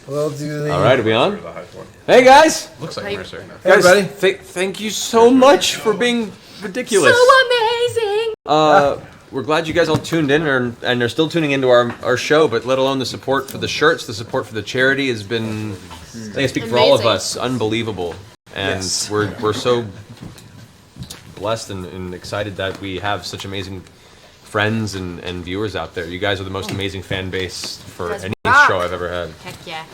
We'll do the... All right, are we on? Hey, guys. Looks like Mercer. Hey, everybody. Thank you so much for being ridiculous. So amazing. We're glad you guys all tuned in and are still tuning into our show, but let alone the support for the shirts, the support for the charity has been, I think I speak for all of us, unbelievable. And we're so blessed and excited that we have such amazing friends and viewers out there. You guys are the most amazing fan base for any show I've ever had. Heck yeah.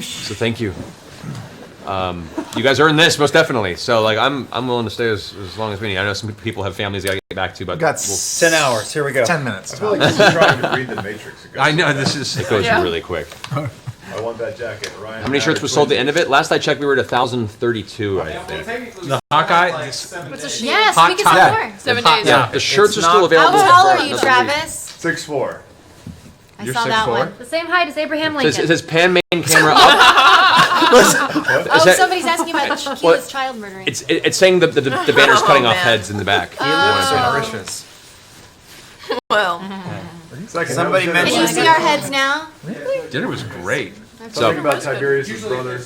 So thank you. You guys earned this most definitely. So like I'm willing to stay as long as we need. I know some people have families they gotta get back to, but Got 10 hours. Here we go. 10 minutes. I feel like this is trying to read the Matrix again. I know it goes really quick. I want that jacket, Ryan. How many shirts were sold at the end of it? Last I checked, we were at 1,032. I think. The Hawkeye. Yeah, speak of some more. 7 days. Yeah, the shirts are still available. How tall are you, Travis? 6'4". I saw that one. The same height as Abraham Lincoln. It says pan main camera up. Oh, somebody's asking about Keela's child murdering. It's saying the banner's cutting off heads in the back. Mauritius. Well, Somebody Can mentioned... you see our heads now? Dinner was great. Something about Tiberius' brother.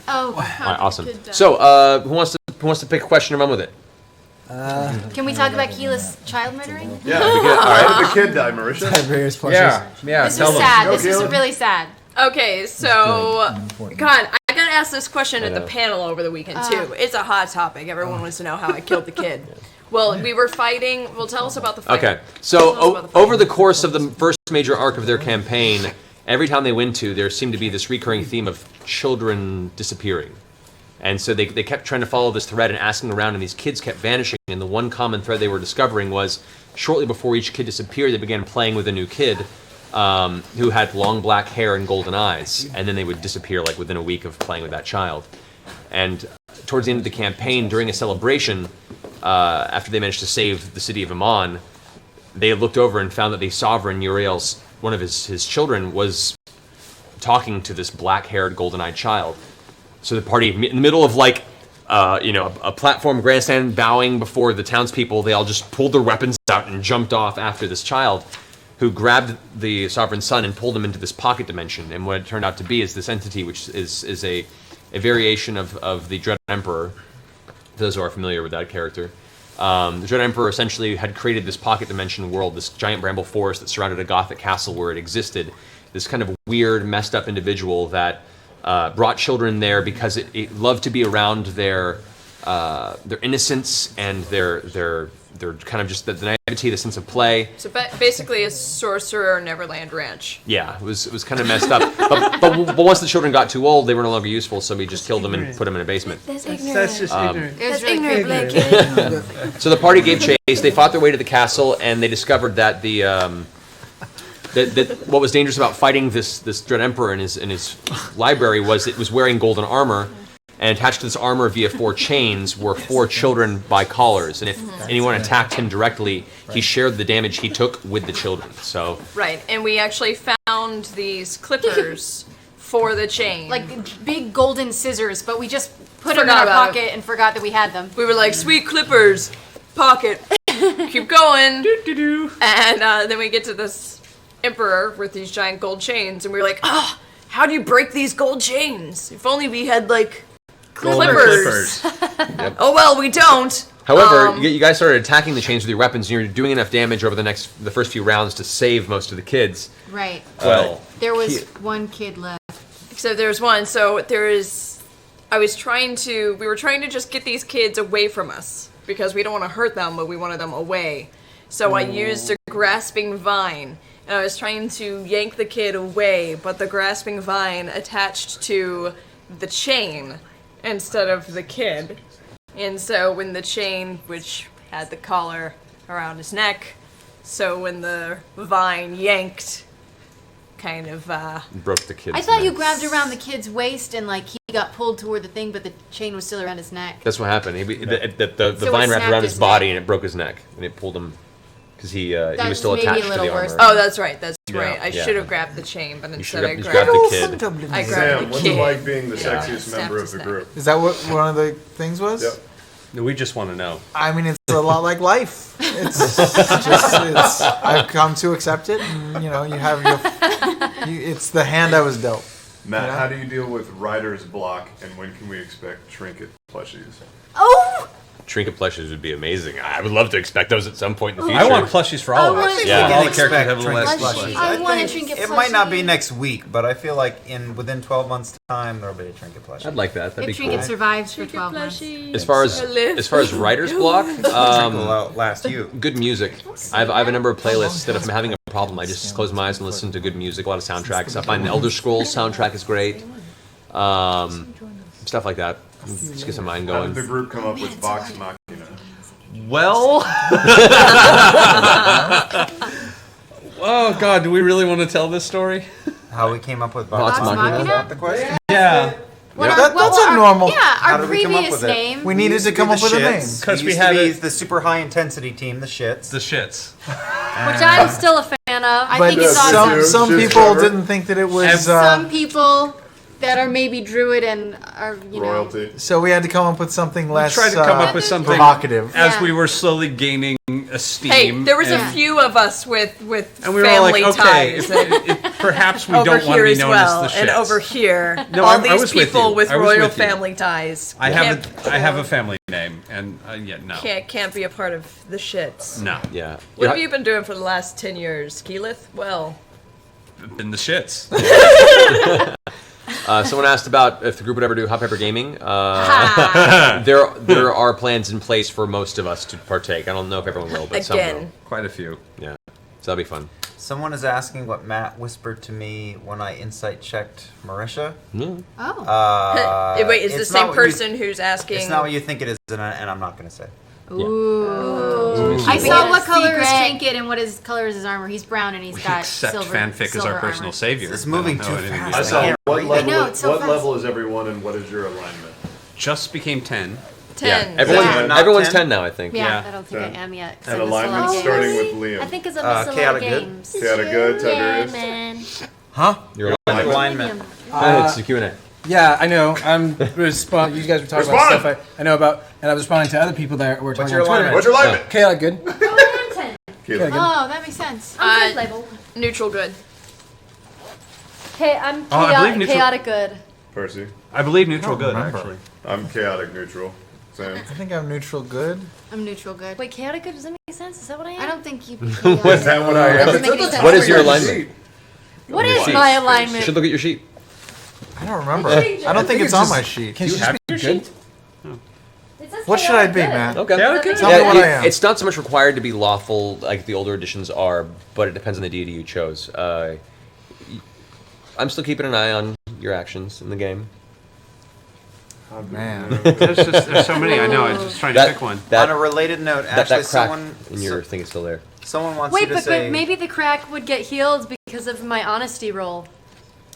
Oh. All right, awesome. So, who wants to pick a question and run with it? Can we talk about Keela's child murdering? Yeah. How did the kid die, Marisha? Tiberius Yeah. This is sad. This is really sad. okay, so, God, I got asked this question at the panel over the weekend, too. It's a hot topic. Everyone wants to know how I killed the kid. Well, we were fighting. Well, tell us about the fight. Okay, so over the course of the first major arc of their campaign, every time they went to, there seemed to be this recurring theme of children disappearing. And so they kept trying to follow this thread and asking around, and these kids kept vanishing. And the one common thread they were discovering was shortly before each kid disappeared, they began playing with a new kid who had long black hair and golden eyes. And then they would disappear like within a week of playing with that child. And towards the end of the campaign, during a celebration, after they managed to save the city of Amon, they looked over and found that the sovereign, Uriel's, one of his children, was talking to this black-haired, golden-eyed child. So the party, in the middle of like, a platform grandstand bowing before the townspeople, they all just pulled their weapons out and jumped off after this child, who grabbed the sovereign's son and pulled him into this pocket dimension. And what it turned out to be is this entity, which is a variation of the Dread Emperor. For those who are familiar with that character. The Dread Emperor essentially had created this pocket dimension world, this giant bramble forest that surrounded a Gothic castle where it existed. This kind of weird, messed up individual that brought children there because it loved to be around their innocence and their kind of just the naivety, the sense of play. So basically a sorcerer Neverland Ranch. Yeah, it was kind of messed up. But once the children got too old, they were no longer useful, so we just killed them and put them in a basement. That's ignorant. That's just ignorant. That's ignorant, black kid. So the party gave chase. They fought their way to the castle, and they discovered that that what was dangerous about fighting this Dread Emperor in his library was it was wearing golden armor, and attached to this armor via 4 chains were 4 children by collars, and if anyone attacked him directly, he shared the damage he took with the children. So Right, and we actually found these clippers for the chain. Like big golden scissors, but we just put them in Forgot our about pocket and forgot that we had them. We were like, sweet clippers, pocket, keep going. And then we get to this emperor with these giant gold chains, and we were like, how do you break these gold chains? If only we had, like, clippers. Yep. Oh, well, we don't. However, you guys started attacking the chains with your weapons, and you're doing enough damage over the first few rounds to save most of the kids. Right. Well, There was one kid left. So there's one. So we were trying to just get these kids away from us because we don't want to hurt them, but we wanted them away. So I used a grasping vine, and I was trying to yank the kid away, but the grasping vine attached to the chain instead of the kid. And so when the chain, which had the collar around his neck, so when the vine yanked, kind of broke the kid's I thought you neck. grabbed around the kid's waist and like he got pulled toward the thing, but the chain was still around his neck. That's what happened. The So vine it wrapped snapped around his his body neck. and it broke his neck, and it pulled him because he That was still was maybe attached a to the little armor. worse. Oh, that's right. That's Yeah, right. I yeah. should have grabbed the chain, but You instead should I have grabbed grabbed the kid. I grabbed Sam, the what's kid. it like being the Yeah. sexiest Snapped member of his the neck. group? Is that what one of the things was? Yep. We just want to know. I mean, it's a lot like life. I've come to accept it, and you have your It's the hand I was dealt. Matt, Yeah. how do you deal with writer's block, and when can we expect trinket plushies? Oh! Trinket plushies would be amazing. I would love to expect those at some point in the future. I want plushies for all of us. Yeah. All We the can characters have a expect list. trinket plushies. I I want a think trinket it might not be plushie. next week, but I feel like within 12 months' time there'll be a trinket plushie. I'd like that. That'd If be Trinket cool. survives for 12 months. As far as writer's block, Trinket will outlast you. good music. I have a number of playlists that if I'm having a problem, I just close my eyes and listen to good music, a lot of soundtracks. I find the Elder Scrolls soundtrack is great. Stuff like that. Just get some mind How did the going. group come up with Vox Machina? Well. Oh God, do we really want to tell this story? How we came up with Vox Vox Machina? Machina? Is that the question? Yeah. What That- that's a normal- Yeah, How our did we come up previous with it? name. We needed to come up with a name. Because we used to had be it- the super high intensity team, the shits. The shits. Which I'm still a fan of. I But think it's Yeah, some awesome. some Shit people cover. didn't think that it was. Some people that are maybe druid and are, you know. Royalty. So we had to come up with something less. Tried to come up with something provocative. as Yeah. we were slowly gaining Hey, esteem. there was a Yeah. few of us with and we were all family like, okay, ties. perhaps we over don't want to here be as known well, as the shits. and over here, No, all I these was with people you. with I was royal with you. family ties. I have a family name, and no. Can't be a part of the shits. No. Yeah. What have you been doing for the last 10 years, Keyleth? Well, In the shits. Someone asked about if the group would ever do Hot Pepper Gaming. There are plans in place for most of us to partake. I don't know if everyone will, but some will. again. Quite a few. Yeah, so that'll be fun. Someone is asking what Matt whispered to me when I insight checked Marisha. Oh. Wait, is the it's not same what you- person who's asking? It's not what you think it is, and I'm not going to say. Ooh. I Wait, saw what color is secret. Trinket and what is color is his armor. He's brown and he's got Accept silver. fanfic as silver our personal armor. savior. It's moving I don't know too anything fast. I about saw that. what level. know, it's so what fast. level is everyone, and what is your alignment? Just became 10. 10. Yeah, everyone's, Yeah, not everyone's 10? 10 now, I think. Yeah, Yeah. I don't think Okay. I am yet. 'cause And I missed a lot alignment of starting games. with Liam. I think because I missed a lot chaotic of good? games. Chaotic good, Yeah, Tiberius. man. Huh? Your Alignment. Alignment. It's the Q&A. Yeah, I know. I'm responding. You guys were talking about Respond. stuff I know about, and I was responding to other people that were What's talking your on Twitter. alignment? What's your alignment? Chaotic good. Keyleth. Oh, that makes sense. I'm good label. Neutral good. Okay, I'm Oh, I believe neutral- chaotic good. Percy. I believe neutral good, remember. actually. I'm chaotic neutral. Sam. I think I'm neutral good. I'm neutral good. Wait, chaotic good? Does that make sense? Is that what I am? I don't think you. Is that what I am? Doesn't make any sense. What is your alignment? What Your is sheet. my You alignment? should look at your sheet. I don't remember. I don't think it's on my sheet. Can you have just be your good? sheet? It says What should I chaotic be, good. man? Okay. Chaotic good? Tell me what I am. It's not so much required to be lawful like the older editions are, but it depends on the deity you chose. I'm still keeping an eye on your actions in the game. Man. There's so many, I know. I'm just trying to pick one. On a related note, that actually, crack someone in your thing is still there. someone wants you Wait, to but say. maybe the crack would get healed because of my honesty roll.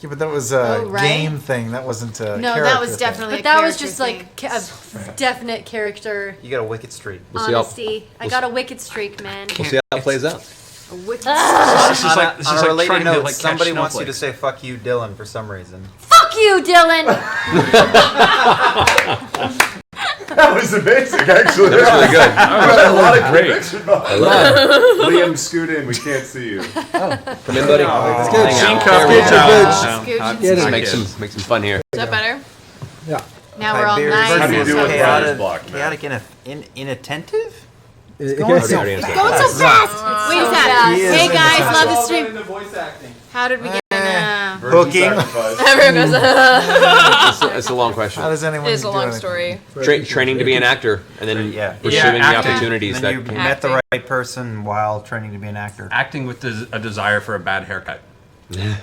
Yeah, but that was a Oh, right. game thing. That wasn't a No, character that was thing. definitely. But that was character just thing. like a definite character You got a wicked streak. We'll see how, honesty. I got a wicked streak, man. we'll see how it plays out. A wicked This is On like, this on is a like related trying note, to like catch somebody wants you to snowflakes. say "fuck you, Dylan" for some reason. Fuck you, Dylan! That was amazing, actually. That was really good. a lot of Great. conviction behind I love it. Liam, scoot in. We can't see you. Come in, buddy. good. Hang out. Cup, Get your bitch. Scooch. Let's make some fun here. Is that better? Yeah. Now we're all Tiberius nice. How do you and do with stuff. writer's block, man? Chaotic inattentive? Going so Already answered. Going so fast. Wait a second. He is Hey guys, in love the the stream. into voice acting. How did we get in? Virgin Hooking. sacrifice. Everyone goes, It's a long question. How does anyone It is a do long anything? story. Training to be an actor, and then Yeah. pursuing Yeah, the acting. opportunities And then you that. met the right person while training to be an actor. Acting with a desire for a bad haircut. And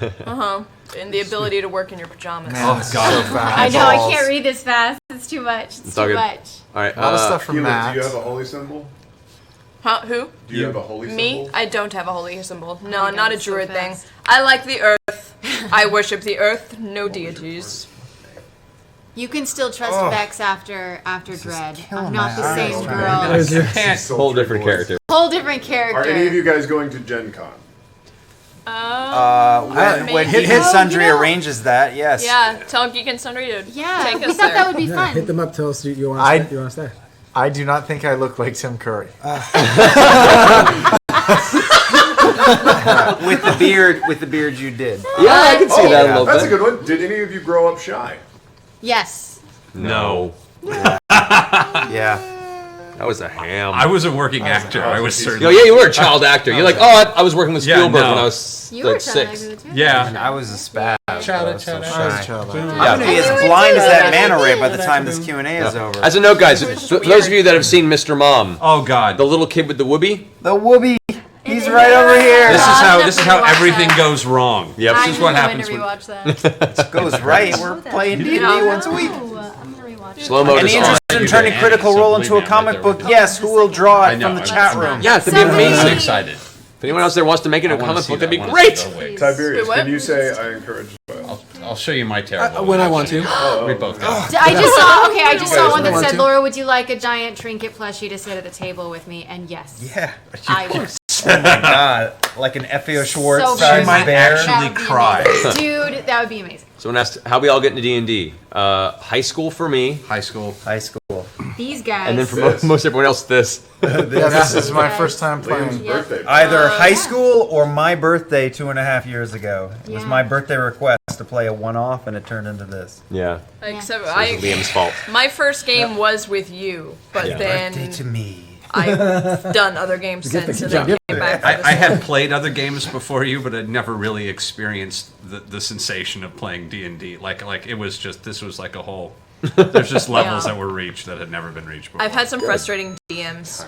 the ability to work in your pajamas. Man, this is so fast. I know, I can't read this fast. It's too much. It's all too good. much. All right. A lot of stuff from Keyleth, Matt. do you have a holy symbol? Huh? Who? Do you have a holy Me? symbol? I don't have a holy symbol. No, God, not a it's so druid thing. fast. I like the earth. I worship the earth. No deities. You can still trust Vex after Dread. killing I'm not my the eyes same right girl. Can't. Whole different character. Whole different Are any of character. you guys going to Gen Con? When maybe. Geek and Sundry you know- arranges that, yes. Yeah, tell Geek and Sundry to Yeah, take we us thought there. that would be Yeah, hit fun. them up. Tell us you want I- to you want to stay. I do not think I look like Tim Curry. With the beard you did. Yeah, I can see that a little That's a bit. good one. Did any of you grow up shy? Yes. No. Yeah. That was a ham. I was a working actor. I was Yo, certainly. yeah, you were a child actor. You're like, oh, I was working with Yeah, Spielberg no. when I was You were like trying 6. to Yeah. I was a spaz. Shout out, I was so shout out. shy. I was a child actor. I'm gonna be as blind as that manta ray by the time this Q&A is over. As a note, guys, for those of you that have seen Mr. Mom, Oh God. the little kid with the whoopee. The whoopee. He's right over here. This is how everything goes wrong. Yep. This is what happens to when. rewatch that. It goes right. We're playing D&D once a week. I'm gonna rewatch it. Slow mo Any to interest start. in turning Critical Role into a comic book? Yes. Who will draw I it know, from the I chat know. room? Yeah, it'd be Somebody- amazing. I'm excited. If anyone else there wants to make it I a wanna comic see book, that. that'd be I wanna great. see that way. Tiberius, Wait, what? can you say I encourage? I'll show you my terrible. When I want to. We both got. I just saw one that want said, to? Laura, would you like a giant trinket plushie to sit at the table with me? And yes. Yeah. I would. Oh my god. Like an F.A.O. Schwartz So sized much. bear. That actually would be cry. amazing. Dude, that would be amazing. Someone asked how we all get into D&D. High school for me, High school. High school. These guys. and then for This. most everyone else, this. Yeah, this is my Yes. first time Liam's playing. birthday. Either high school or my birthday 2.5 years ago. It was Yeah. my birthday request to play a one-off, and it turned into this. Yeah, Except it was Liam's fault. my first game was with you, but Yeah. Birthday then to me. I've done other games since, and then came back. for this I had one. played other games before you, but I'd never really experienced the sensation of playing D&D. Like it was just this was like a whole. There's just levels Yeah. that were reached that had never been reached before. I've had some frustrating DMs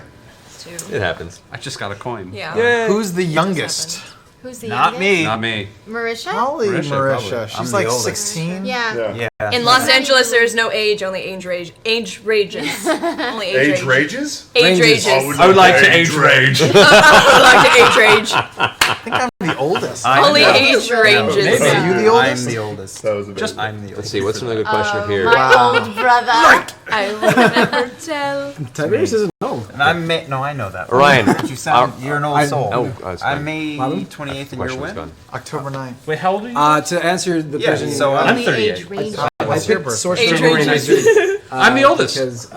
too. It happens. I just got a coin. Yeah. Who's the youngest? Who's the Not youngest? me. Not me. Marisha? Probably Marisha, Marisha. probably. She's I'm like the oldest. 16. Yeah. Yeah. In Los Angeles, there's no age, only age rage. Age rages. Only Age rages? Age Ranges. rages. I would like to age rage. I would like to age rage. I think I'm the oldest. I'm Only the- age ranges. Maybe. Are you the oldest? I'm the oldest. That was a big Just- I'm the oldest. Let's see, what's another good question up here? My Wow. old brother. I will never tell. Tiberius doesn't know. And I'm May. No, I know that. Ryan. But you sound. You're an old soul. Oh, it's I'm gone. May Pardon? 28th, and you're Question was when? gone. October 9th. Wait, how old are you? To answer the Yeah, question, so I'm Only 38. age range. I What's your picked birthday? Sorcerer Age January ranges. 19th, I'm the oldest. Because,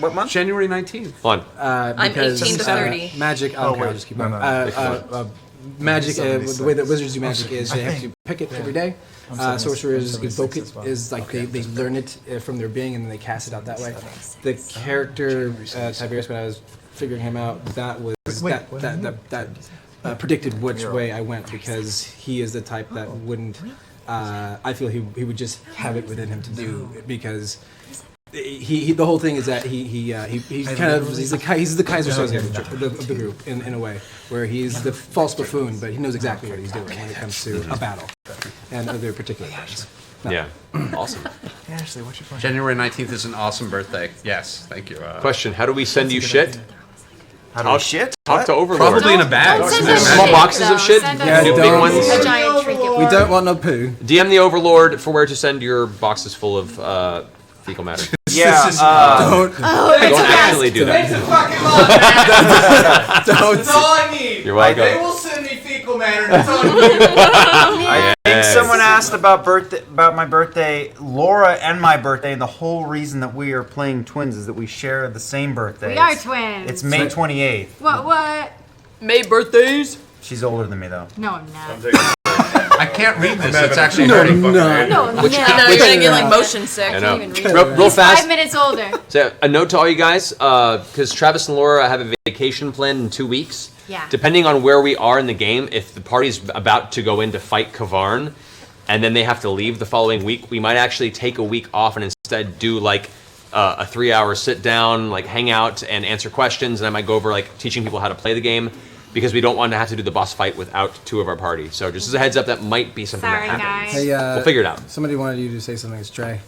What month? January 19th. Fun. because 18 to 30. Magic. Oh, Okay, I'll wait. just keep No, going. no, Magic. The way that wizards do magic is they I have to think. pick it every day. Sorcerers evoke it is like they learn it from their being and then they cast it out that way. The character Tiberius, when I was figuring him out, that was that predicted which way I went because he is the type that wouldn't. I feel he would just have it within him to do it because. He the whole thing is that he's the Kaiser Soze of the group in a way where he's the false buffoon but he knows exactly what he's doing when it comes to a battle and other particular things. Yeah. Awesome. Ashley, what's your plan? January 19th is an awesome birthday. Yes, thank you. Question, how do we send you shit? How do we shit? Talk to Overlord. Probably in a bag. Don't send Small us small shit, boxes though. of shit? Send Yeah, us Do big don't- ones? a giant trinket. We don't want no poo. DM the Overlord for where to send your boxes full of fecal matter. Yeah. Don't Don't actually do that. don't. all I need. You're welcome. will send me fecal matter. That's all I I think someone asked about my birthday, Laura and my birthday, and the whole reason that we are playing twins is that we share the same birthday. We are twins. It's May 28th. What? May birthdays. She's older than me though. No, I'm not. I'm taking I can't read this. having It's a actually pretty hurting. fucking no. age. No, Which- no. I know you're gonna get like motion sick. I know. Can't even read Real 5 fast, minutes older. so a note to all you guys, because Travis and Laura have a vacation planned in 2 weeks. Yeah. Depending on where we are in the game, if the party's about to go in to fight Kavarn, and then they have to leave the following week, we might actually take a week off and instead do like a 3-hour sit down, like hang out and answer questions, and I might go over like teaching people how to play the game. Because we don't want to have to do the boss fight without 2 of our party. So just as a heads up, that might be something Sorry, that happens. guys. Hey, We'll figure it out. Somebody wanted you to say something. It's Trey.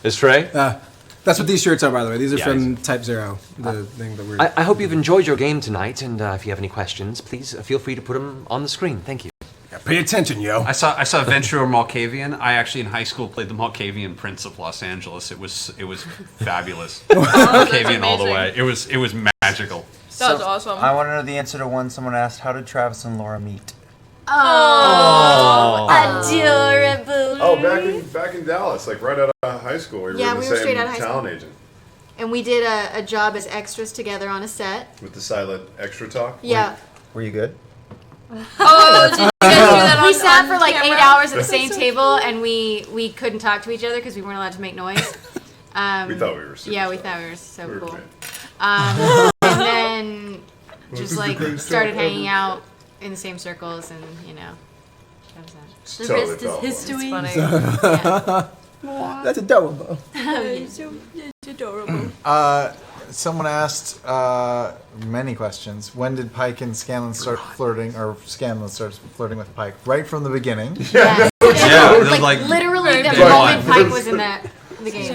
Is Trey? That's what these shirts are, by the way. These are Yeah, from Type Zero, the thing that we're. I hope you've enjoyed your game tonight, and if you have any questions, please feel free to put them on the screen. Thank you. Pay attention, yo. I saw Venture Malkavian. I actually in high school played the Malkavian Prince of Los Angeles. It was fabulous. Malkavian all the way. It was magical. That was awesome. I want to know the answer to one. Someone asked, how did Travis and Laura meet? Oh, adorable. Oh, back in Dallas, like right out of high school, we Yeah, were we the were same straight out of high talent school. agent. and we did a job as extras together on a set. With the silent extra talk. Yeah. Were you good? Oh, did you guys do that We sat for like camera? 8 hours at the same table, and we couldn't talk to each other because we weren't allowed to make noise. We thought we were super Yeah, we smart. thought we were so We were cool. great. And then just like started hanging out in the same circles, and that was that. The Totally rest is felt history. Funny. That's adorable. It's adorable. Someone asked many questions. When did Pike and Scanlan start flirting, or Scanlan starts flirting with Pike? Right from the beginning. Yeah, Yeah, it was like literally the day moment one. Pike was in the game.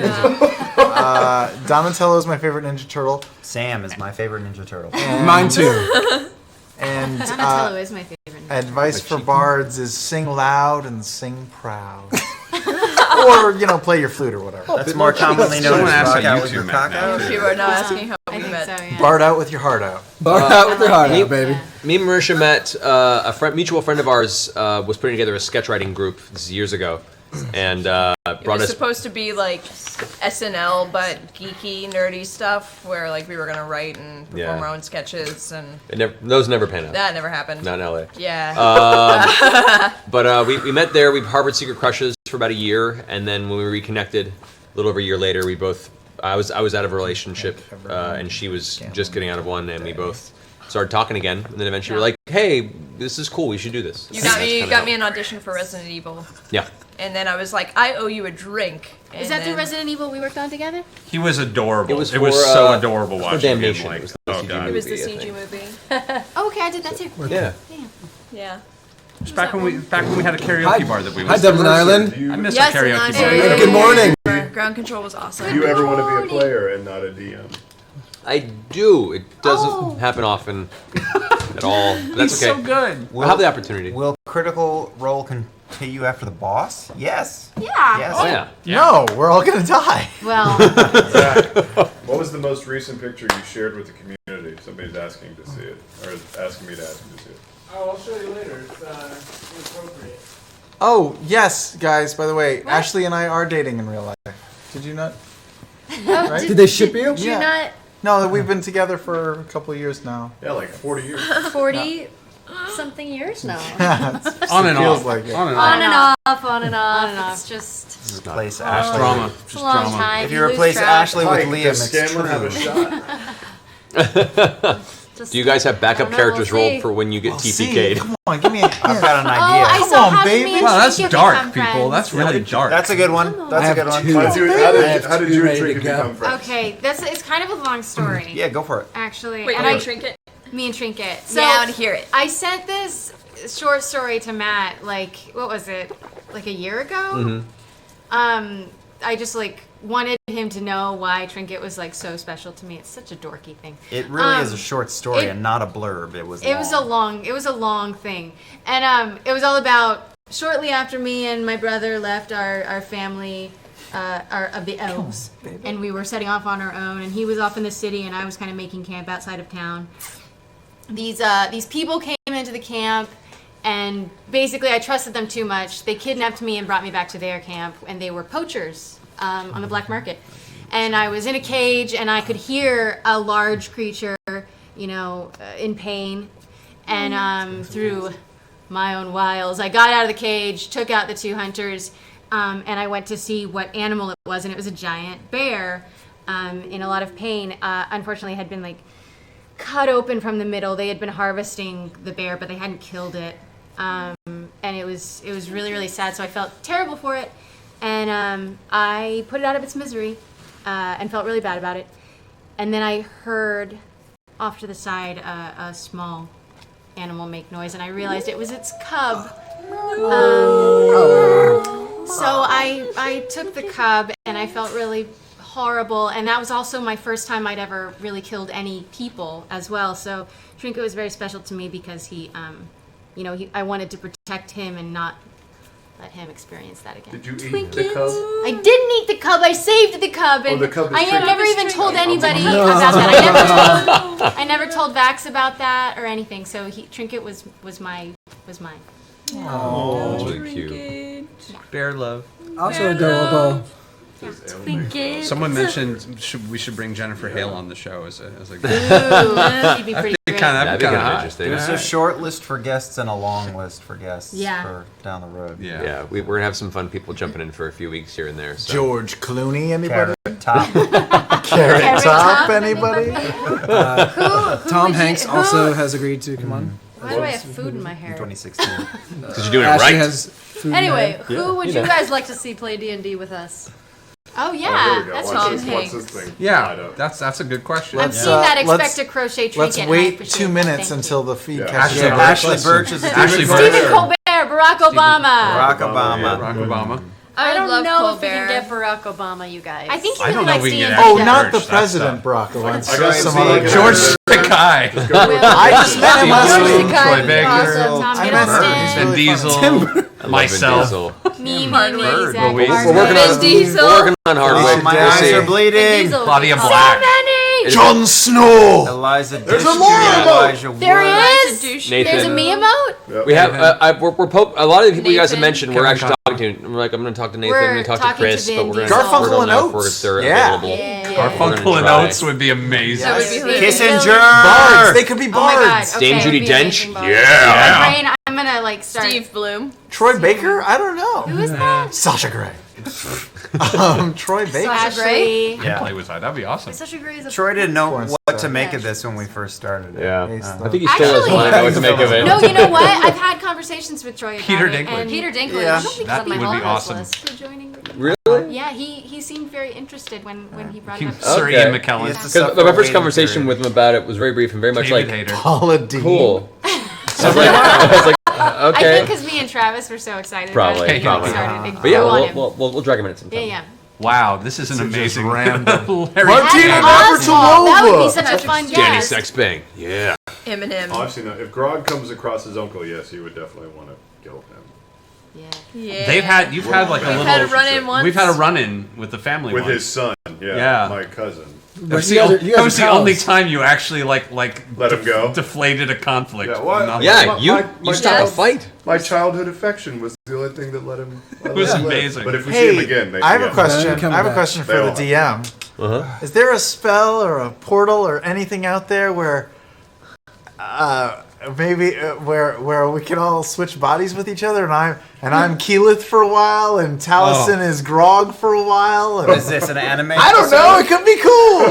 Donatello is my favorite Ninja Turtle, Sam is my favorite Ninja Turtle. Mine too. and Donatello is my favorite. advice for bards is sing loud and sing proud, or play your flute or whatever. That's more commonly known Someone as asked rock how out you with two your met cock now, out. too. People are not asking how I we think met. so. Yeah. Bard out with your heart out. Bar out with their heart out, baby. Me and Marisha met a mutual friend of ours was putting together a sketch writing group years ago, and It brought was us. supposed to be like SNL, but geeky, nerdy stuff, where like we were gonna write and perform Yeah. our own sketches, and Those never pan out. that never happened. Not in LA. Yeah. But we met there. We harbored secret crushes for about a year, and then when we reconnected, a little over a year later, we both. I was out of a relationship, and she was just getting out of one, and we both started talking again. And then eventually, we're like, "Hey, this is cool. We should do this." You got me. You got me an audition for Resident Evil, Yeah. and then I was like, I owe you a drink. And Is that the then- Resident Evil we worked on together? He was adorable. It was so for, adorable for watching him. Damnation. Like, It was the oh CG god. It was the movie, I CG think. movie. Oh, okay, I did that too. Yeah. Yeah. Just back when we had a karaoke bar that we Hi, went Dublin to. Island. I miss Yes, a karaoke and bar. I- Good morning. Ground control was awesome. Do you ever want to be a player and not a DM? I do. It doesn't happen often at all. But that's He's okay. so good. We'll have the opportunity. Will Critical Role continue after the boss? Yes. Yeah. Yes. Oh yeah. No, we're all gonna die. Well, Zach, what was the most recent picture you shared with the community? Somebody's asking to see it, or asking me to ask you to see it. Oh, I'll show you later. It's inappropriate. Oh yes, guys. By the way, Ashley and I are dating in real life. Did you not? Right? Did they ship you? did you not No, we've been together for a couple of years now. Yeah, like 40 years. 40 something years now. On and feels off. like it. On and On off. and off, on and off. and off. It's just Replace Ashley. Drama. it's Just a long drama. time. If you lose replace track. Ashley with Pike, Liam, does it's Scanlan have a true. shot? Just- Do you guys have backup I don't know, characters we'll rolled see. for when you get Well, TPK'd? come on, give me a I've got an oh, I idea. saw on, how baby. me and Wow, that's Trinket dark, become people. friends. That's really dark. That's a good one. That's a good one. two. How did you, how I did, have how did two you and ready to Trinket go. become friends? Okay, it's kind of a long story. Yeah, go for it. Actually, Wait, and you I and Trinket? me and Trinket. So Yeah, I want to hear it. I sent this short story to Matt, like, what was it, like a year ago? I just, like, wanted him to know why Trinket was, like, so special to me. It's such a dorky thing. It really is a short story it- and not a blurb. It was. It was a long thing. And it was all about shortly after me and my brother left our family of the elves, and we were setting off on our own, and he was off in the city and I was kind of making camp outside of town. These people came into the camp, and basically I trusted them too much. They kidnapped me and brought me back to their camp, and they were poachers on the black market. And I was in a cage, and I could hear a large creature, in pain. And through my own wiles, I got out of the cage, took out the two hunters, and I went to see what animal it was, and it was a giant bear in a lot of pain. Unfortunately, it had been cut open from the middle. They had been harvesting the bear, but they hadn't killed it. And it was really, really sad, so I felt terrible for it. And I put it out of its misery and felt really bad about it. And then I heard off to the side a small animal make noise, and I realized it was its cub. So I took the cub, and I felt really horrible, and that was also my first time I'd ever really killed any people as well. So Trinket was very special to me because he, I wanted to protect him and not let him experience that again. Did you eat the cub? I didn't eat the cub. I saved the cub, and the cub is I Trinket. never even told anybody about that. I never told Vax about that or anything. So Trinket was mine. Oh, really cute. Bear love. Also adorable. Twinkle. Someone mentioned we should bring Jennifer Hale on the show as a Ooh, guest. she'd be pretty great. That'd be kind of hot. interesting. There's a short list for guests and a long list for guests Yeah. for down the road. Yeah. Yeah, we're gonna have some fun people jumping in for a few weeks here and there. So. George Clooney, anybody? Carrot top. Carrot Carrot Top, Top, anybody? Tom Hanks also has agreed to come on. Why do I have food in my hair? 2016. Because you're doing it Ashley right. has food Anyway, Yeah, who would you you know. guys like to see play D&D with us? Oh Oh, yeah, here we go. that's Watch what this, I'm watch saying. this thing. light Yeah, up. that's a good question. I'm Let's, seeing that let's- expect a crochet trinket. Let's and I wait appreciate 2 that. minutes Thank until the feed Yeah. catches Ashley up. Ashley Birch is a Ashley dude. Birch. Stephen Colbert, Barack Obama. Barack Obama. Yeah, Barack Obama. I don't love know if we Colbert. can get Barack Obama, you guys. I think he I don't really know likes if we can D&D. get Oh, Ashton not the Birch, president, that's Barack Obama. I got Some some other other- guy. George Sakai, I just met him last George week. Sakai Troy is Baker. awesome. Tom I met him. Hiddleston. He's Vin really Diesel, funny. myself. Me, Bird. Zach We're Hartman. working on Vin Diesel. We're working on hard Oh, way. my We'll eyes see. are bleeding. Diesel. Claudia Oh, Black. Jon Snow. Eliza There's a Dushku, Laura Elijah There he Wood. is. Nathan. There's a me emote. Yep. We have a lot of the people you guys have Nathan. mentioned. We're Kevin actually talking to. I'm like, I'm going to talk to Nathan. I'm We're going to talk to talking to Chris, Vin but we're going Diesel. Garfunkel and know Oates. if they're Yeah. available. Yeah. Garfunkel and try. Oates would be amazing. That would be hilarious. Kiss and Bards. Jerk. They could be Oh my god. bards. Okay, Dame Judi be Dench? amazing bards. Yeah. My brain, I'm gonna like start. Steve Bloom. Troy Baker? I don't know. Who is that? Sasha Grey. Troy Baker. Ashley. Yeah. Play with that. That'd be awesome. Sasha Grey is a Troy didn't know Florence, what to make yeah. of this when we first started it. Yeah. He's I the- think he still has Actually- one. I know what to make of it. No, you know what? I've had conversations with Troy about Peter it, Dinklage. and Peter Dinklage. Yeah. I don't think That he's on my would be Hall Pass awesome. list. for joining. Really? Yeah, he seemed very interested when he brought it up. Sir Okay. Ian McKellen. Yes. Because my first conversation with him about it was very brief and very much David like, Hayter. Paula Deen. cool. I was like, I think okay. because me and Travis were so excited Probably, about it, probably. we started to But yeah, go on him. we'll drag him in at some Yeah, time. yeah. Wow, this is an amazing, random. hilarious Martina game. Navratilova. That would be such a fun Danny guest. Sexbang. Yeah. Eminem. Oh, I've seen that. If Grog comes across his uncle, yes, he would definitely want to kill him. Yeah. Yeah. You've had like a We've little. had a run-in once. We've had a run-in with the family With once. his son, Yeah. my cousin. That's you guys are the pals. only time you actually like Let him go? deflated a conflict. Yeah, what? Not- Yeah, My- you my- you stopped a Yes. fight. My childhood affection was the only thing that let him. It was amazing. But if we see him Hey, again, they, I have a yeah. question. come I have a back. question for They the all DM. Uh-huh. Is there a spell or a portal or anything out there where, maybe where we can all switch bodies with each other, and I'm Keyleth for a while, and Taliesin is Grog for a while? And Is this an anime? I don't know. It could be cool.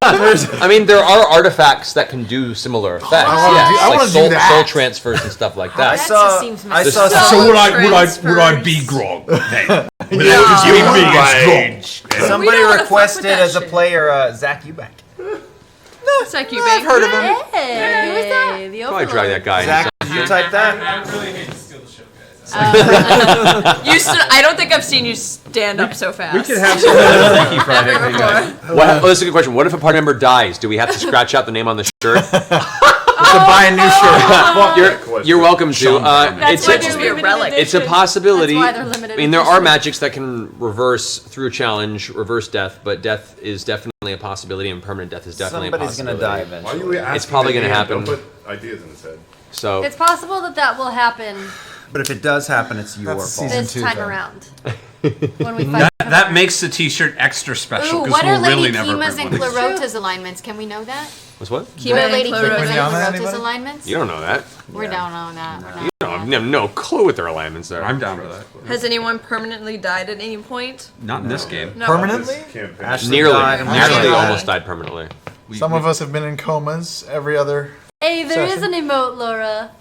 I mean, there are artifacts that can do similar effects. I Yes, wanna like do soul that. transfers and stuff like I that. That saw. just seems I messed saw. up. Some, would I be Grog? somebody We don't wanna fuck requested with that as a shit. player Zach Eubank. Thank you, I've babe. heard of him. Hey, who is that? The Probably drag that guy. Zach, in. did you type that? I don't think I've seen you stand up so fast. We could have some Freaky Friday thing. before. What, this is a good question. What if a party member dies? Do we have to scratch out the name on the shirt? To buy a new shirt. You're welcome to. That's It's why a, they're just be a limited relic. it's a edition. possibility. That's why they're limited I mean, there are edition. magics that can reverse through a challenge, reverse death, but death is definitely a possibility, and permanent death is definitely Somebody's a gonna possibility. die Why are eventually. you asking It's probably the gonna DM? happen. Don't put ideas in his head. So It's possible that will happen But if it does happen, it's your That's fault. season this 2 time then. around. When we fight. That makes the T-shirt extra special Ooh, because what are we'll really Lady never Kima's print and one. Clarota's alignments? Can we know that? what's what? Kima What are and Lady Clarota's. Kima's and Anybody on that, Clarota's anybody? alignments? You don't know that. We don't know that. We're not. You have no clue what their alignments are. I'm down for that. Has anyone permanently died at any point? Not in this game. No. Permanently? This campaign. Ashley Nearly. died and we Ashley died. almost died permanently. Some of us have been in comas. Every other. Hey, there is Session. an emote, Laura.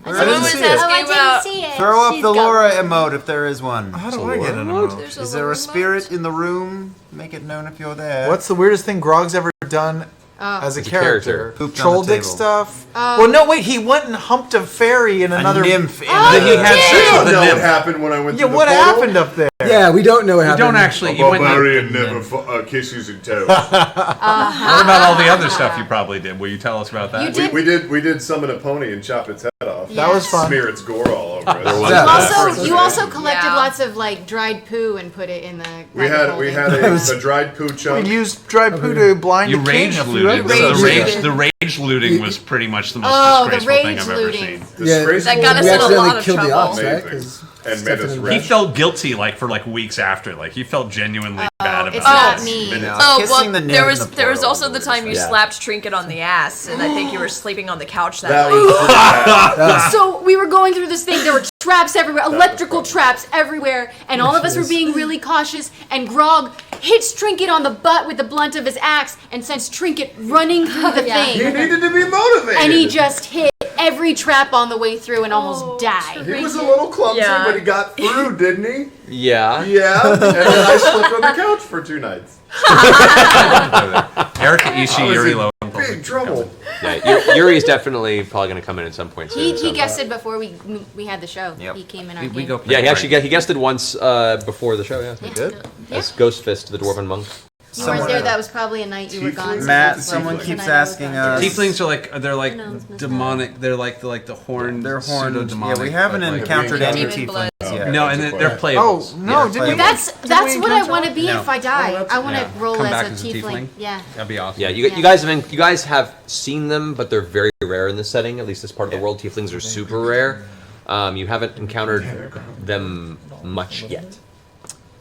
Someone was see it. asking about. see it. Throw up She's the got Laura emote if there is one. How do I get an emote? There's Is there little a spirit in the room? Make it known if you're there. What's the weirdest thing Grog's ever done as a As a character? character. Pooped on Troll the dick table. stuff. Well, no, wait. He went and humped a fairy in a another. nymph in Then he the had sex I with don't a know what nymph. happened when I went Yeah, through what the portal. happened up there? Yeah, we don't know what You happened. don't actually. A You went. barbarian never kisses and toes. What about all the other stuff you probably did? Will you tell us about that? You did. we did summon a pony and chop its head off. That was fun. Smear its gore all over it. There was Yeah. that. Also, you also collected Yeah. lots of like dried poo and put it in the. We had a dried poo chunk. We used dry poo to blind You a king rage a few looted. episodes The ago. rage looting was pretty much the most Oh, the disgraceful thing rage I've ever looting. seen. Disgraceful That got us we in a accidentally lot of killed the trouble. ops, right? Amazing. 'Cause And Stefan made us and rich. He felt guilty for weeks after. He felt genuinely bad about it's it. not me. Minutes. Oh Kissing well, the nib there in was the there was portal also is the the time you weirdest. slapped Trinket on the ass, and I think you were sleeping on the couch that That night. was So we were going through this thing. There were traps everywhere, electrical traps everywhere, and all of us were being really cautious. And Grog hits Trinket on the butt with the blunt of his axe and sends Trinket running through the He thing. needed to be motivated. And he just hit every trap on the way through and almost died. He was a little clumsy, Yeah. but he got through, didn't he? Yeah. Yeah. And then I slept on the couch for 2 nights. Erica I Ishii, was Yuri in Lowe. big trouble. Yeah, Yuri is definitely probably going to come in at some point soon. He so. guested before we had the show. Yep. He came in our We game. go. Yeah, he actually he guested once before the show. Yeah, He did? as Ghost Fist, the Dwarven monk. You weren't there. That was probably a night you were gone. so Matt, that's someone the keeps night I was asking gone. us. Tieflings are they're like No, it's messed demonic. They're like the horned. They're horned. Pseudo-demonic, Yeah, we haven't but, like, encountered any Demon blood. tieflings yet. No, and they're Oh, playable. no, Yeah, did we? That's Did that's we what I encounter want to one? be No. if I die. I want to yeah. roll Come as back a as a tiefling. tiefling? Yeah. That'd be awesome. Yeah, you Yeah. you guys have seen them, but they're very rare in this setting. At least this part of the world, tieflings are super rare. You haven't encountered them much yet.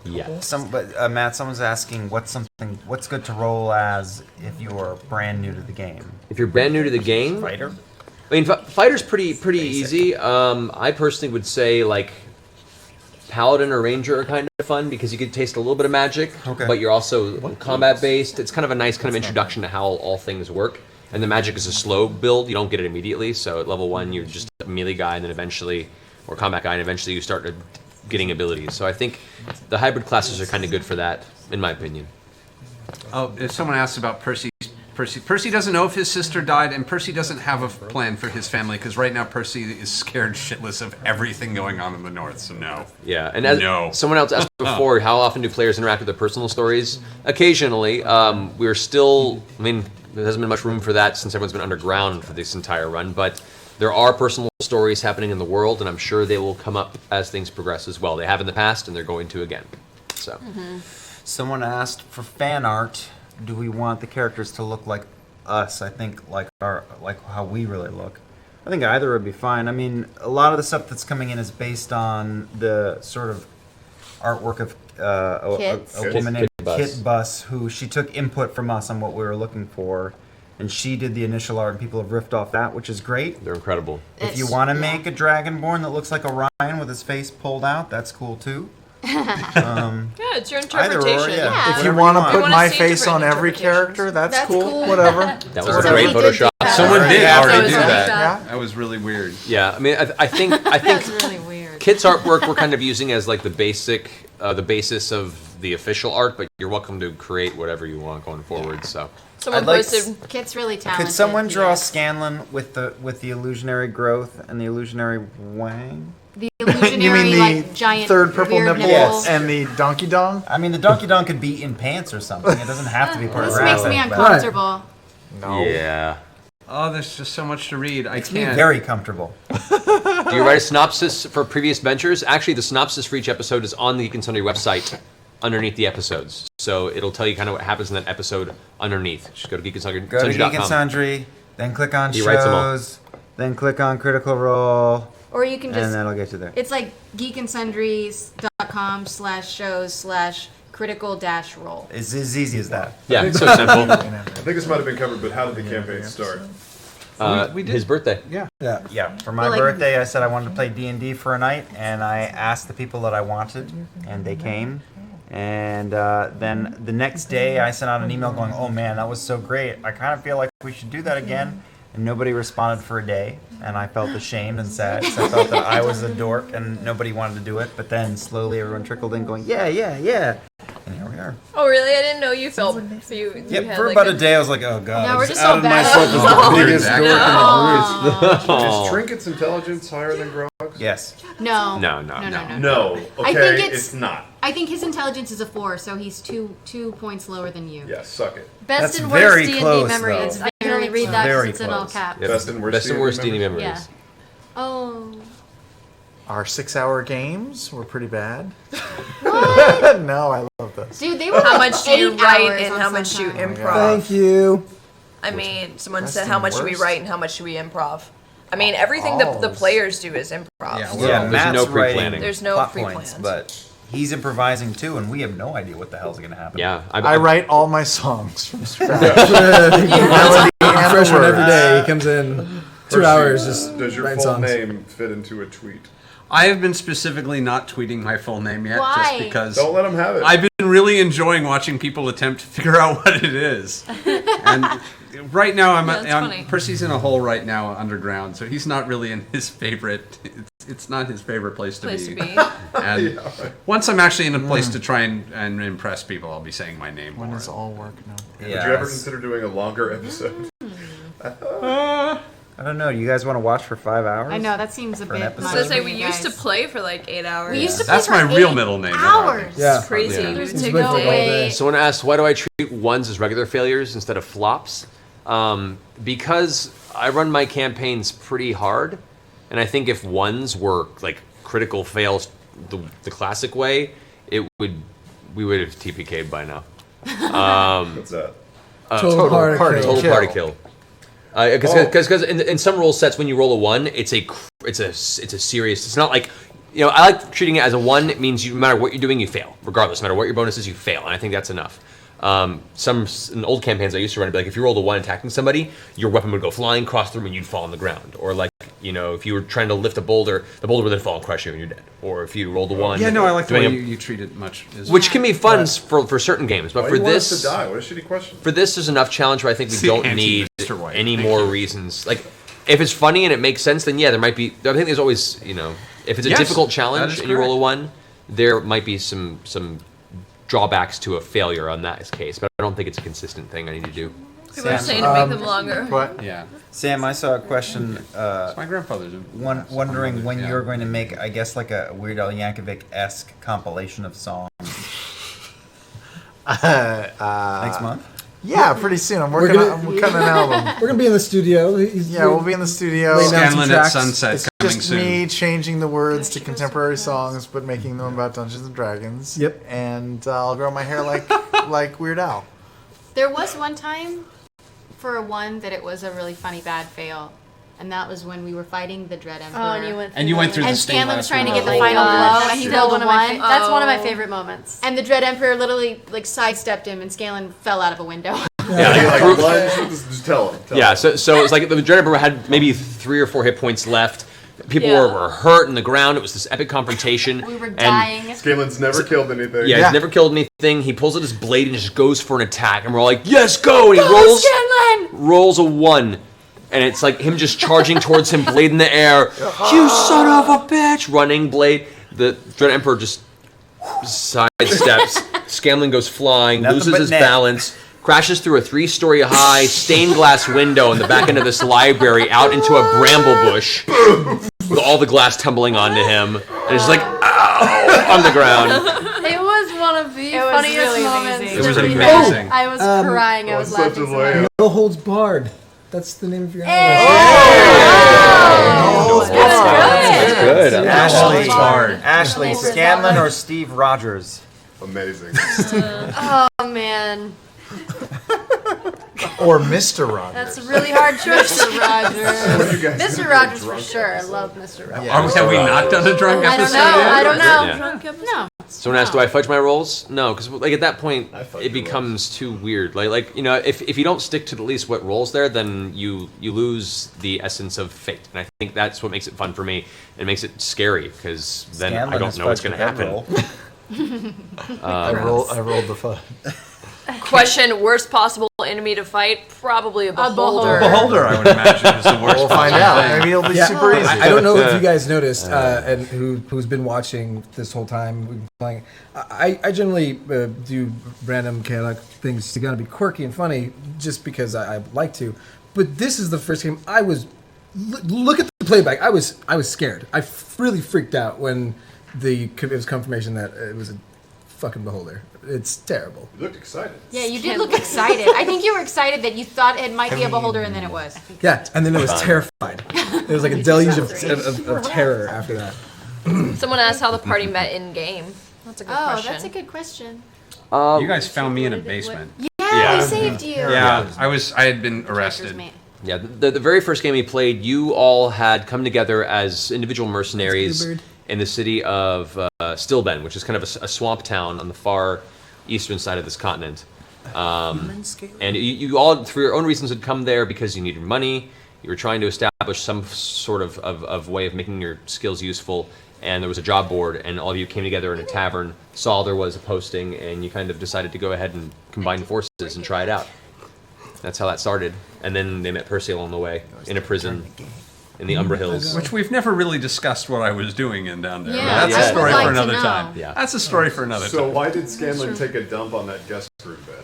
But Matt, someone's asking what's good to roll as if you're brand new to the game. If you're brand new to the game, Fighter. I mean, fighter's pretty easy. I personally would say like paladin or ranger are kind of fun because you get to taste a little bit of magic, Okay. but you're also combat based. It's kind of a nice kind of introduction to how all things work. And the magic is a slow build; you don't get it immediately. So at level 1, you're just a melee guy, and then eventually, or combat guy, and eventually you start getting abilities. So I think the hybrid classes are kind of good for that, in my opinion. Oh, if someone asks about Percy doesn't know if his sister died, and Percy doesn't have a plan for his family because right now Percy is scared shitless of everything going on in the north. So no. Yeah, and as No. someone else asked before, how often do players interact with their personal stories? Occasionally. We're still, I mean, there hasn't been much room for that since everyone's been underground for this entire run, but there are personal stories happening in the world, and I'm sure they will come up as things progress as well. They have in the past, and they're going to again. So, Someone asked for fan art. Do we want the characters to look like us? I think like how we really look. I think either would be fine. I mean, a lot of the stuff that's coming in is based on the sort of artwork of Kits. a woman named Kit Buss. Kit Buss, who she took input from us on what we were looking for, and she did the initial art, and people have riffed off that, which is great. they're incredible. If you want to make a dragonborn that looks like Orion with his face pulled out, that's cool too. Yeah, it's your Either interpretation. or, yeah. If you Whatever want to you put want. my We wanna see face on different every interpretations. character, that's That's cool. cool. Whatever. That was Sort a of. great We did do Photoshop. that. Someone did Yeah, already that do was that. Yeah. That was really weird. Yeah, I mean, I think That's really weird. Kit's artwork we're kind of using as like the basis of the official art, but you're welcome to create whatever you want going forward. So. Someone I'd like posted. Kit's really talented. Could someone draw yeah. Scanlan with the illusionary growth and the illusionary wang? The You illusionary, mean the like, giant third purple weird nipple Yes. and the donkey dong? I mean, the Donkey Dong could be in pants or something. It doesn't have to be part of This the makes me graphic, but- uncomfortable. No. Yeah. Oh, there's just so much to read. I Makes me can't. very comfortable. Do you write a synopsis for previous ventures? Actually, the synopsis for each episode is on the Geek and Sundry website underneath the episodes. So it'll tell you kind of what happens in that episode underneath. Just go to geekandsundry.com. Go to Geek and Sundry, then click on He writes them all. shows, then click on Critical Role, Or you can and just, that'll get you there. it's like geekandsundries.com/shows/critical-role. It's as easy as that. Yeah, it's so simple. I think this might have been covered, but how did the campaign start? We did. His birthday. Yeah. Yeah, for my Well, like- birthday, I said I wanted to play D&D for a night, and I asked the people that I wanted, and they came. And then the next day, I sent out an email going, "Oh man, that was so great! I kind of feel like we should do that again." And nobody responded for a day, and I felt ashamed and sad. So I felt that I was a dork, and nobody wanted to do it. But then slowly, everyone trickled in, going, "Yeah, yeah, yeah," and here we are. Oh, really? I didn't know you felt. So you Yep, had for like about a day, I was like, "Oh god, No, I we're just just all outed bad. myself as the Oh, biggest exactly. dork in the group." Oh. Is Trinket's intelligence higher than Grog's? Yes. No. No. No. Okay, I think it's not. I think his intelligence is a 4, so he's two points lower than you. Yeah, suck it. Best That's and very worst D&D close, memories. though. I can only read that Very because it's in all close. caps. Yep. Best and worst Best and D&D worst D&D memories? memories. Yeah. Oh. Our 6-hour games were pretty bad. No, I love this. Dude, they were How like much do you 8 write hours and on how much you sometimes. improv? Thank you. I mean, someone Best said and how much should we worst? write and how much should we improv. I mean, everything the Always. players do is improv. Yeah, so- Yeah, There's Matt's no writing pre-planning. There's no plot pre-plans. points, but he's improvising too, and we have no idea what the hell's going to happen. Yeah, I write all my songs from scratch. Freshman every day. He comes in 2 hours just Does your writing full songs. name fit into a tweet? I have been specifically not tweeting my full name yet, Why? just because Don't let him have it. I've been really enjoying watching people attempt to figure out what it is. And right now, That's funny. Percy's in a hole right now underground, so he's not really in his favorite. It's not his favorite place to be. And once I'm actually in a place to try and impress people, I'll be saying my name When more. it's all work now. Would you ever consider doing a longer episode? I don't know. You guys want to watch for 5 hours? I know that seems a For an bit. episode. much I was gonna say for we you used to guys. play for like 8 hours. We used to play That's for my real 8 middle name. Hours. Yeah. crazy. Yeah. We would He's take been all for all day. day. Someone asked, why do I treat ones as regular failures instead of flops? Because I run my campaigns pretty hard, and I think if ones were like critical fails the classic way, we would have TPK'd by now. What's that? Total party Total kill. party kill. Because in some role sets, when you roll a 1, it's a serious. It's not like, I like treating it as a 1. It means no matter what you're doing, you fail. Regardless, no matter what your bonus is, you fail, and I think that's enough. In old campaigns I used to run, it'd be like if you rolled a 1 attacking somebody, your weapon would go flying across the room and you'd fall on the ground. Or like, if you were trying to lift a boulder, the boulder would then fall and crush you and you're dead. Or if you rolled a 1. Yeah, no, I like the way doing you treat it much. which can be fun for certain games, but Why for do you want us this, to die? What a shitty question. for this, there's enough challenge where I think we See, don't anti need Mr. White. any Thank more you. reasons. Like, if it's funny and it makes sense, then yeah, there might be. I think there's always, if it's a Yes, difficult that challenge is and you roll a correct. 1, there might be some drawbacks to a failure on that case. But I don't think it's a consistent thing I need to do. People are saying to make them longer. What? Yeah. Sam, I saw a question It's my grandfather's. wondering when Yeah. you're going to make, I guess, like a Weird Al Yankovic-esque compilation of songs next month. Yeah, pretty soon. I'm We're cutting an album. We're gonna be in the studio. Yeah, we'll be in the studio. Laying down some Scanlan at tracks. Sunset It's coming just soon. me changing the words to contemporary songs, but making them about Dungeons and Dragons. Yep. And I'll grow my hair like Weird Al. There was one time for a 1 that it was a really funny bad fail, and that was when we were fighting the Dread Emperor. Oh, and you went. And you went through and the stained Scanlan glass was trying to window. get the Oh my final gosh, blow, and he that's rolled one a of my 1. that's one of my Oh. favorite moments. And the Dread Emperor literally sidestepped him, and Scanlan fell out of a window. Like, just tell him. Yeah, so it's like the Dread Emperor had maybe 3 or 4 hit points left. People Yeah. were hurt in the ground. It was this epic confrontation. We were and- dying. Scalen's never killed anything. Yeah, Yeah. he's never killed anything. He pulls out his blade and just goes for an attack, and we're all like, "Yes, go!" And he rolls a 1, and it's like him just charging towards him, blade in the air. You son of a bitch! Running blade. The Dread Emperor just sidesteps. Scanlan goes flying, Nothing loses but his net. balance, crashes through a 3-story high stained glass window in the back end of this library out into a bramble bush. With all the glass tumbling onto him, and it's like, ow, on the ground. It was one of the was funniest really moments. amazing. It was to read amazing. that. I was crying. I was Such a laughing so layup. hard. No Holds Barred. That's the name of your Good. Ashley, Hard. Ashley, Scanlan or Steve Rogers? Amazing. Oh man, Or Mr. Rogers. that's a really hard choice. Mr. Rogers. You guys Mr. gonna Rogers get for drunk sure. I episode? love Mr. Rogers. Have we not done a drunk I don't episode know. yet? I don't know. Yeah. No. Someone asked, do I fudge my rolls? No, because like at that point, I fudge it your becomes too weird. Like if you don't stick to at least what rolls there, then you lose the essence of fate. And I think that's what makes it fun for me. It makes it scary because then I don't know what's going to happen. I rolled the fudge. Question: worst possible enemy to fight? Probably a beholder. Beholder, I would imagine, is the worst. We'll find possible out. thing. Maybe it'll be Yeah, super easy. I don't know if you guys noticed, and who's been watching this whole time we've been playing. I generally do random chaotic things to kind of be quirky and funny, just because I like to. But this is the first game I was. Look at the playback. I was scared. I really freaked out when it was confirmation that it was a fucking beholder. It's terrible. You looked excited. Yeah, you did look excited. I think you were excited that you thought it might be a beholder, and then it was. Yeah, and then it was terrified. It was like a deluge of terror after that. Someone asked how the party met in game. That's a good Oh, question. that's a good question. You guys found me in a basement. Yes, I saved you. Yeah, I had been arrested. Yeah, the very first game we played, you all had come together as individual mercenaries in the city of Stillben, which is kind of a swamp town on the far eastern side of this continent. And you all, for your own reasons, had come there because you needed money. You were trying to establish some sort of way of making your skills useful. And there was a job board, and all of you came together in a tavern, saw there was a posting, and you kind of decided to go ahead and combine forces and try it out. That's how that started. And then they met Percy along the way in a prison in the Umbra Hills. Which we've never really discussed what I was doing in down there. Yeah, That's I a story would like for to another know. time. Yeah. That's a story for another So time. why did Scanlan take a dump on that guest room bed?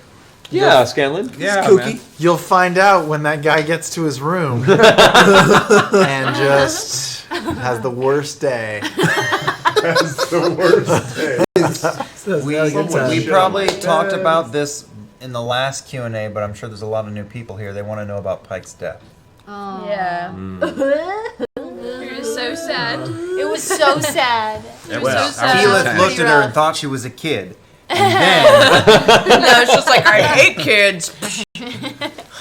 Yeah, Scanlan. Yeah, Kooky. man. You'll find out when that guy gets to his room and just has the worst day. That's the worst day. We shit probably on my talked bed. about this in the last Q&A, but I'm sure there's a lot of new people here. They want to know about Pike's death. Yeah. It was so sad. It was so sad. It was so sad. Keyleth Pretty looked at her rough. and thought she was a kid. And then No, it's just like, I hate kids.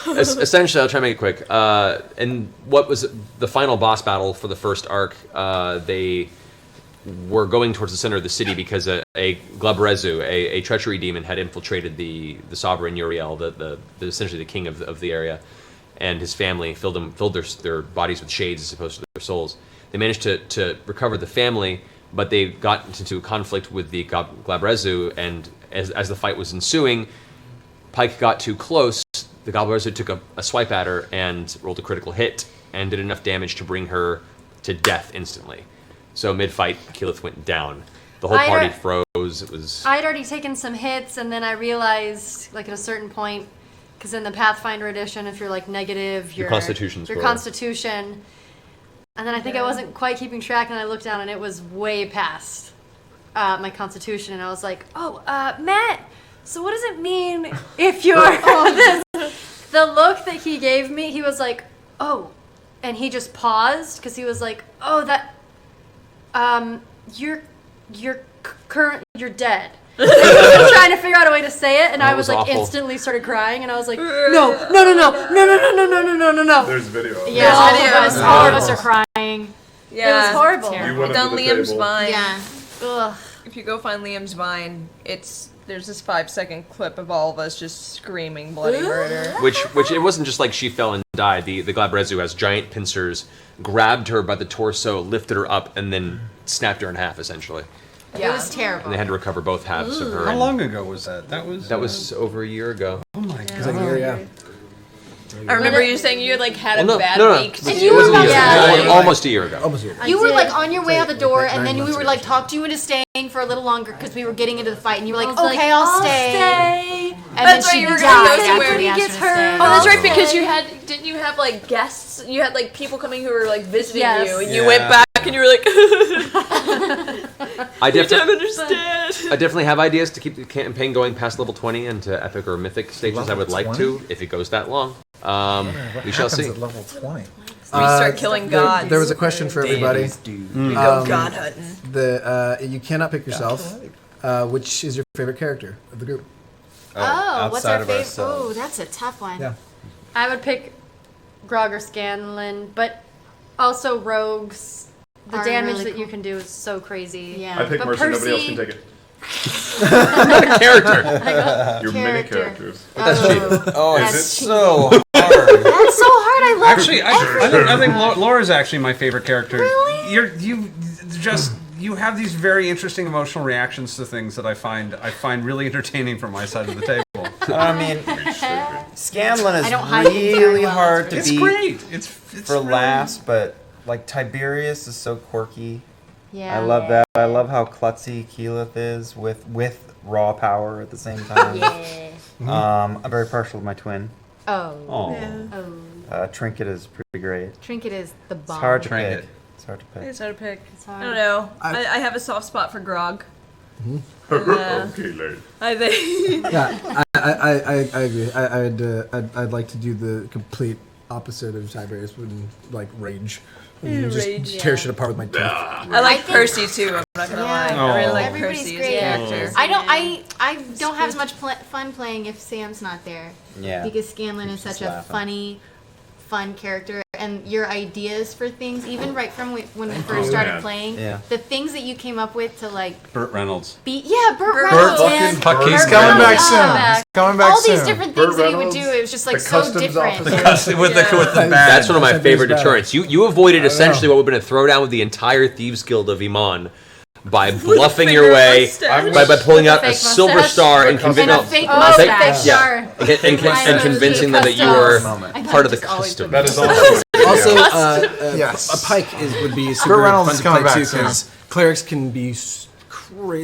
Essentially, I'll try to make it quick. And what was the final boss battle for the first arc? They were going towards the center of the city because a Glabrezu, a treachery demon, had infiltrated the sovereign Uriel, the essentially the king of the area, and his family filled their bodies with shades as opposed to their souls. They managed to recover the family, but they got into a conflict with the Glabrezu, and as the fight was ensuing, Pike got too close. The Glabrezu took a swipe at her and rolled a critical hit and did enough damage to bring her to death instantly. So mid-fight, Keyleth went down. The whole party froze. It was... I'd already taken some hits, and then I realized, like, at a certain point, because in the Pathfinder edition, if you're, like, negative, Your Constitution your score. Constitution. And then I think I wasn't quite keeping track, and I looked down, and it was way past my Constitution, and I was like, oh, Matt, so what does it mean if you're this? The look that he gave me, he was like, oh, and he just paused, because he was like, oh, that... you're dead. And he was trying to figure out a way to say it, and Oh, I it was was like awful. instantly started crying, and I was like, no. There's video of it. Yeah, There's all of us videos. are crying. Yeah. It was horrible. You went Down under the Liam's table. vine. Yeah. Ugh. If you go find Liam's vine, there's this 5-second clip of all of us just screaming bloody murder. Which it wasn't just like she fell and died. The Glabrezu has giant pincers, grabbed her by the torso, lifted her up, and then snapped her in half, essentially. It was terrible. And they had to recover both halves of her. How and long ago was that? That was over a year ago. Oh my god. It's like here, yeah. I remember you saying you had had a bad week. It you were wasn't a year about ago. to- Almost a year ago. Almost here. You were did. like on your way out the door, and then we months were ago. like talk you into staying for a little longer because we were getting into the fight, and you were like, I was like, okay, I'll stay. And That's then right, she you were died gonna go after somewhere. we asked Gets her to stay. hurt. Oh, that's right, Okay. because didn't you have guests? You had people coming who were visiting Yes. you, and you Yeah. went back and you were like, I I don't definitely, understand. I definitely have ideas to keep the campaign going past level 20 and to epic or mythic stages. I would like 20? to, if it goes that long. We shall see. At level 20. We start killing gods. There was a question for everybody. We go god hunting. You cannot pick yourself. Which is your favorite character of the group? Oh, what's our outside of favorite? ourselves. Oh, that's a tough one. Yeah. I would pick Grog or Scanlan, but also rogues. The Are damage really that cool. you can do is so crazy. Yeah. I pick But Mercer. Nobody else Percy- can take it. Character. Your mini Character. characters. That's cheating. Oh, That's it's cheating. so hard. That's so hard. I love Actually, I think Laura's actually my favorite character. Really? You have these very interesting emotional reactions to things that I find really entertaining from my side of the table. I mean, Scanlan I is don't hide it very really well. hard to It's beat great. It's for really- last, but Tiberius is so quirky. Yeah. I love that. I love how klutzy Keyleth is with raw power at the same time. Yeah. I'm very partial to my twin. Oh. Oh. Trinket is pretty great. Trinket is the It's bomb. hard to Trinket. pick. It's hard to pick. It's hard to pick. It's hard. I don't know. I- I have a soft spot for Grog. Okay, Larry. I think. Yeah, I agree. I'd like to do the complete opposite of Tiberius, and rage. Rage. tear shit apart with my teeth. I like Percy too. I'm not gonna lie. I really like Everybody's Percy great. as a character. I don't have as much fun playing if Sam's not there. Yeah. Because Scanlan is such a laughing. funny, fun character, and your ideas for things, even right from when we first started playing, the things that you came up with to like Burt Reynolds. Burt Reynolds. fucking Puck. He's coming back soon. He's coming back All soon. these different things that he would do, it was just like so different. With the bag. That's one of my favorite deterrents. You avoided essentially what would have been a throwdown with the entire Thieves Guild of Iman by bluffing your way, by pulling out a silver star and convincing and convincing them that you were part of the custom. That is also Also, Yes. a pike would be super Reynolds fun is to coming play back too soon. because clerics can be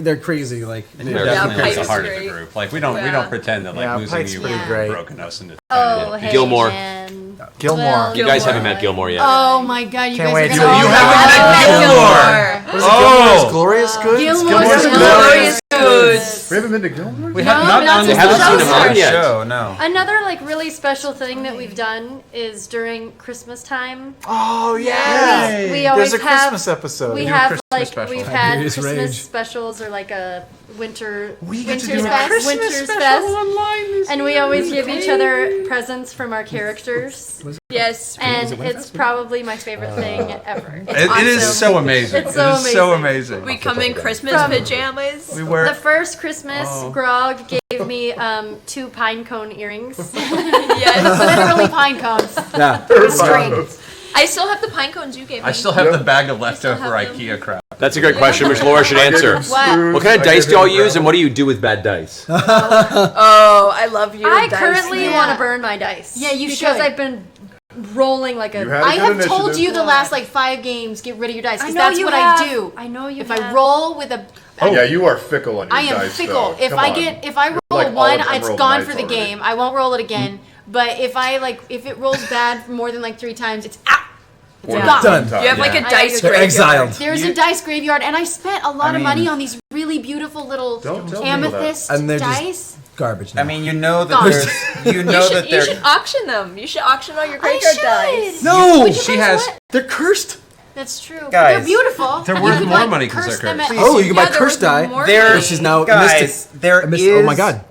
they're crazy. Like They're definitely Pike's the heart of great. the group. Like we don't pretend that like losing Pike's you pretty would great. have broken us into. Oh, hey, Gilmore. man. Gilmore. You guys haven't met Gilmore yet. Oh my god, you Can't guys wait are to- gonna You haven't met Gilmore! Was it Gilmore's Glorious Goods? Gilmore's Glorious Goods. We haven't been to Gilmore? We have not not since haven't the seen show him on started. yet. Show, no. Another like really special thing that we've done is during Christmas time. Oh yeah. We always There's a have Christmas episode. we do a have Christmas like special. we've had Furious Christmas Rage. specials or like a winter Winter's Winter's Fest, and we always give each other presents from our characters, Yes. and it's probably my favorite thing ever. It is so amazing. It's so It is so amazing. amazing. We come in Christmas From- pajamas. We wear. The first Christmas, Grog gave me 2 pine cone earrings. Yes. Literally pine cones. yeah. String. I still have the pine cones you gave me. I still have the bag of leftover have them. IKEA crap. That's a great question, which Laura should answer. What? What kind of dice do y'all use, and what do you do with bad dice? Oh, I love you. I dice. currently Yeah. want to burn my dice. Yeah, you because should. I've been rolling like a. You had a I good have told initiative. you the last like 5 games, get rid of your dice, I because know that's you what have. I do. I know you. If have. I roll with a Yeah, you are fickle on your I am dice, fickle. though. If Come I on. get if I roll like a 1, all of it's Emerald gone Knights for the already. game. I won't roll it again. But if it rolls bad for more than like 3 times, it's out. It's Yeah. gone. Done. You have like a Yeah. dice They're graveyard. exiled. There's a dice graveyard, and I spent a lot of mean- money on these really beautiful little Don't tell me amethyst that. And they're just- dice. Garbage. I mean, you know that Gone. there's, you know that You there's. should auction them. You should auction all your I graveyard should. dice. no. Would you She guys has- what? They're cursed. That's true. Guys, They're beautiful. they're You worth could, more like, money 'cause curse they're them cursed. at- Oh, you can buy Yeah, they're cursed worth die. more There, money. Which is now guys, mystic. there A mystic- is oh my God.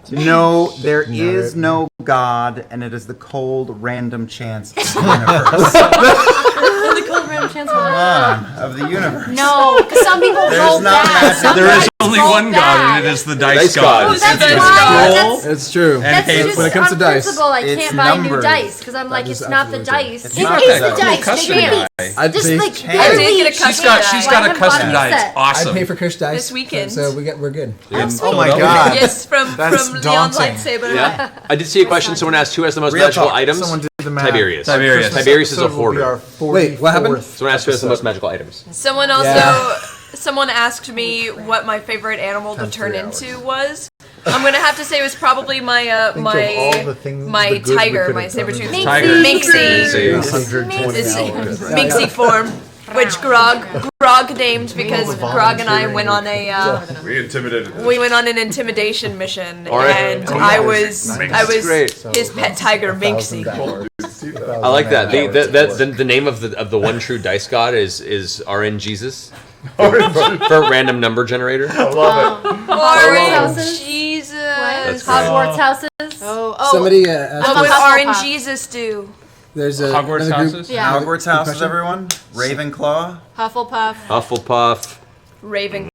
there is no God, and it is the cold random chance of the universe. the cold random chance. Come on, of the universe. No, because some people There's roll not bad. magic. Some There is guys only roll one God, bad. and it is the dice Dice god. god. Oh, that's It's why. scroll It's true. and That's paper. just When it comes to on dice, principle. I it's can't buy new numbers. dice because I'm like, is it's not the absolutely dice. It's It not is that the dice. dice. Custom They die. I'd Just pay, like Hey, I did barely. get a She's custom got die. she's got I a have custom bought die. this It's set. awesome. I'd pay for cursed dice. This weekend. So we're good. Oh my god. Yes, from That's Leon's daunting. lightsaber. Yeah. I did see a question. Someone asked who has the most Real magical talk. items. Someone did the math. Tiberius. Tiberius. Tiberius is a Episode will be hoarder. our Wait, what happened? 44th Someone asked who has the most episode. magical items. Someone also, Yeah. someone asked me what my favorite animal to Times turn 3 hours. into was. I'm gonna have to say it was probably my Think of all the my things- the my good we tiger, could my have done in saber-toothed this Tiger. Minxie. 120 It's hours. Minxie form, which Grog named because Grog and I went on a We intimidated them. we went on an intimidation mission, All right. and Oh, I yeah. was Great. his pet tiger Minxie. I like that. The name of the one true dice god is RN Jesus for random number generator. I love it. Orange houses? Jesus. That's great. Hogwarts houses. Oh, Somebody What asked would us, Orange Jesus do? there's a Hogwarts another group- houses? yeah. Hogwarts houses, everyone. Ravenclaw. Hufflepuff. Hufflepuff. Ravenclaw.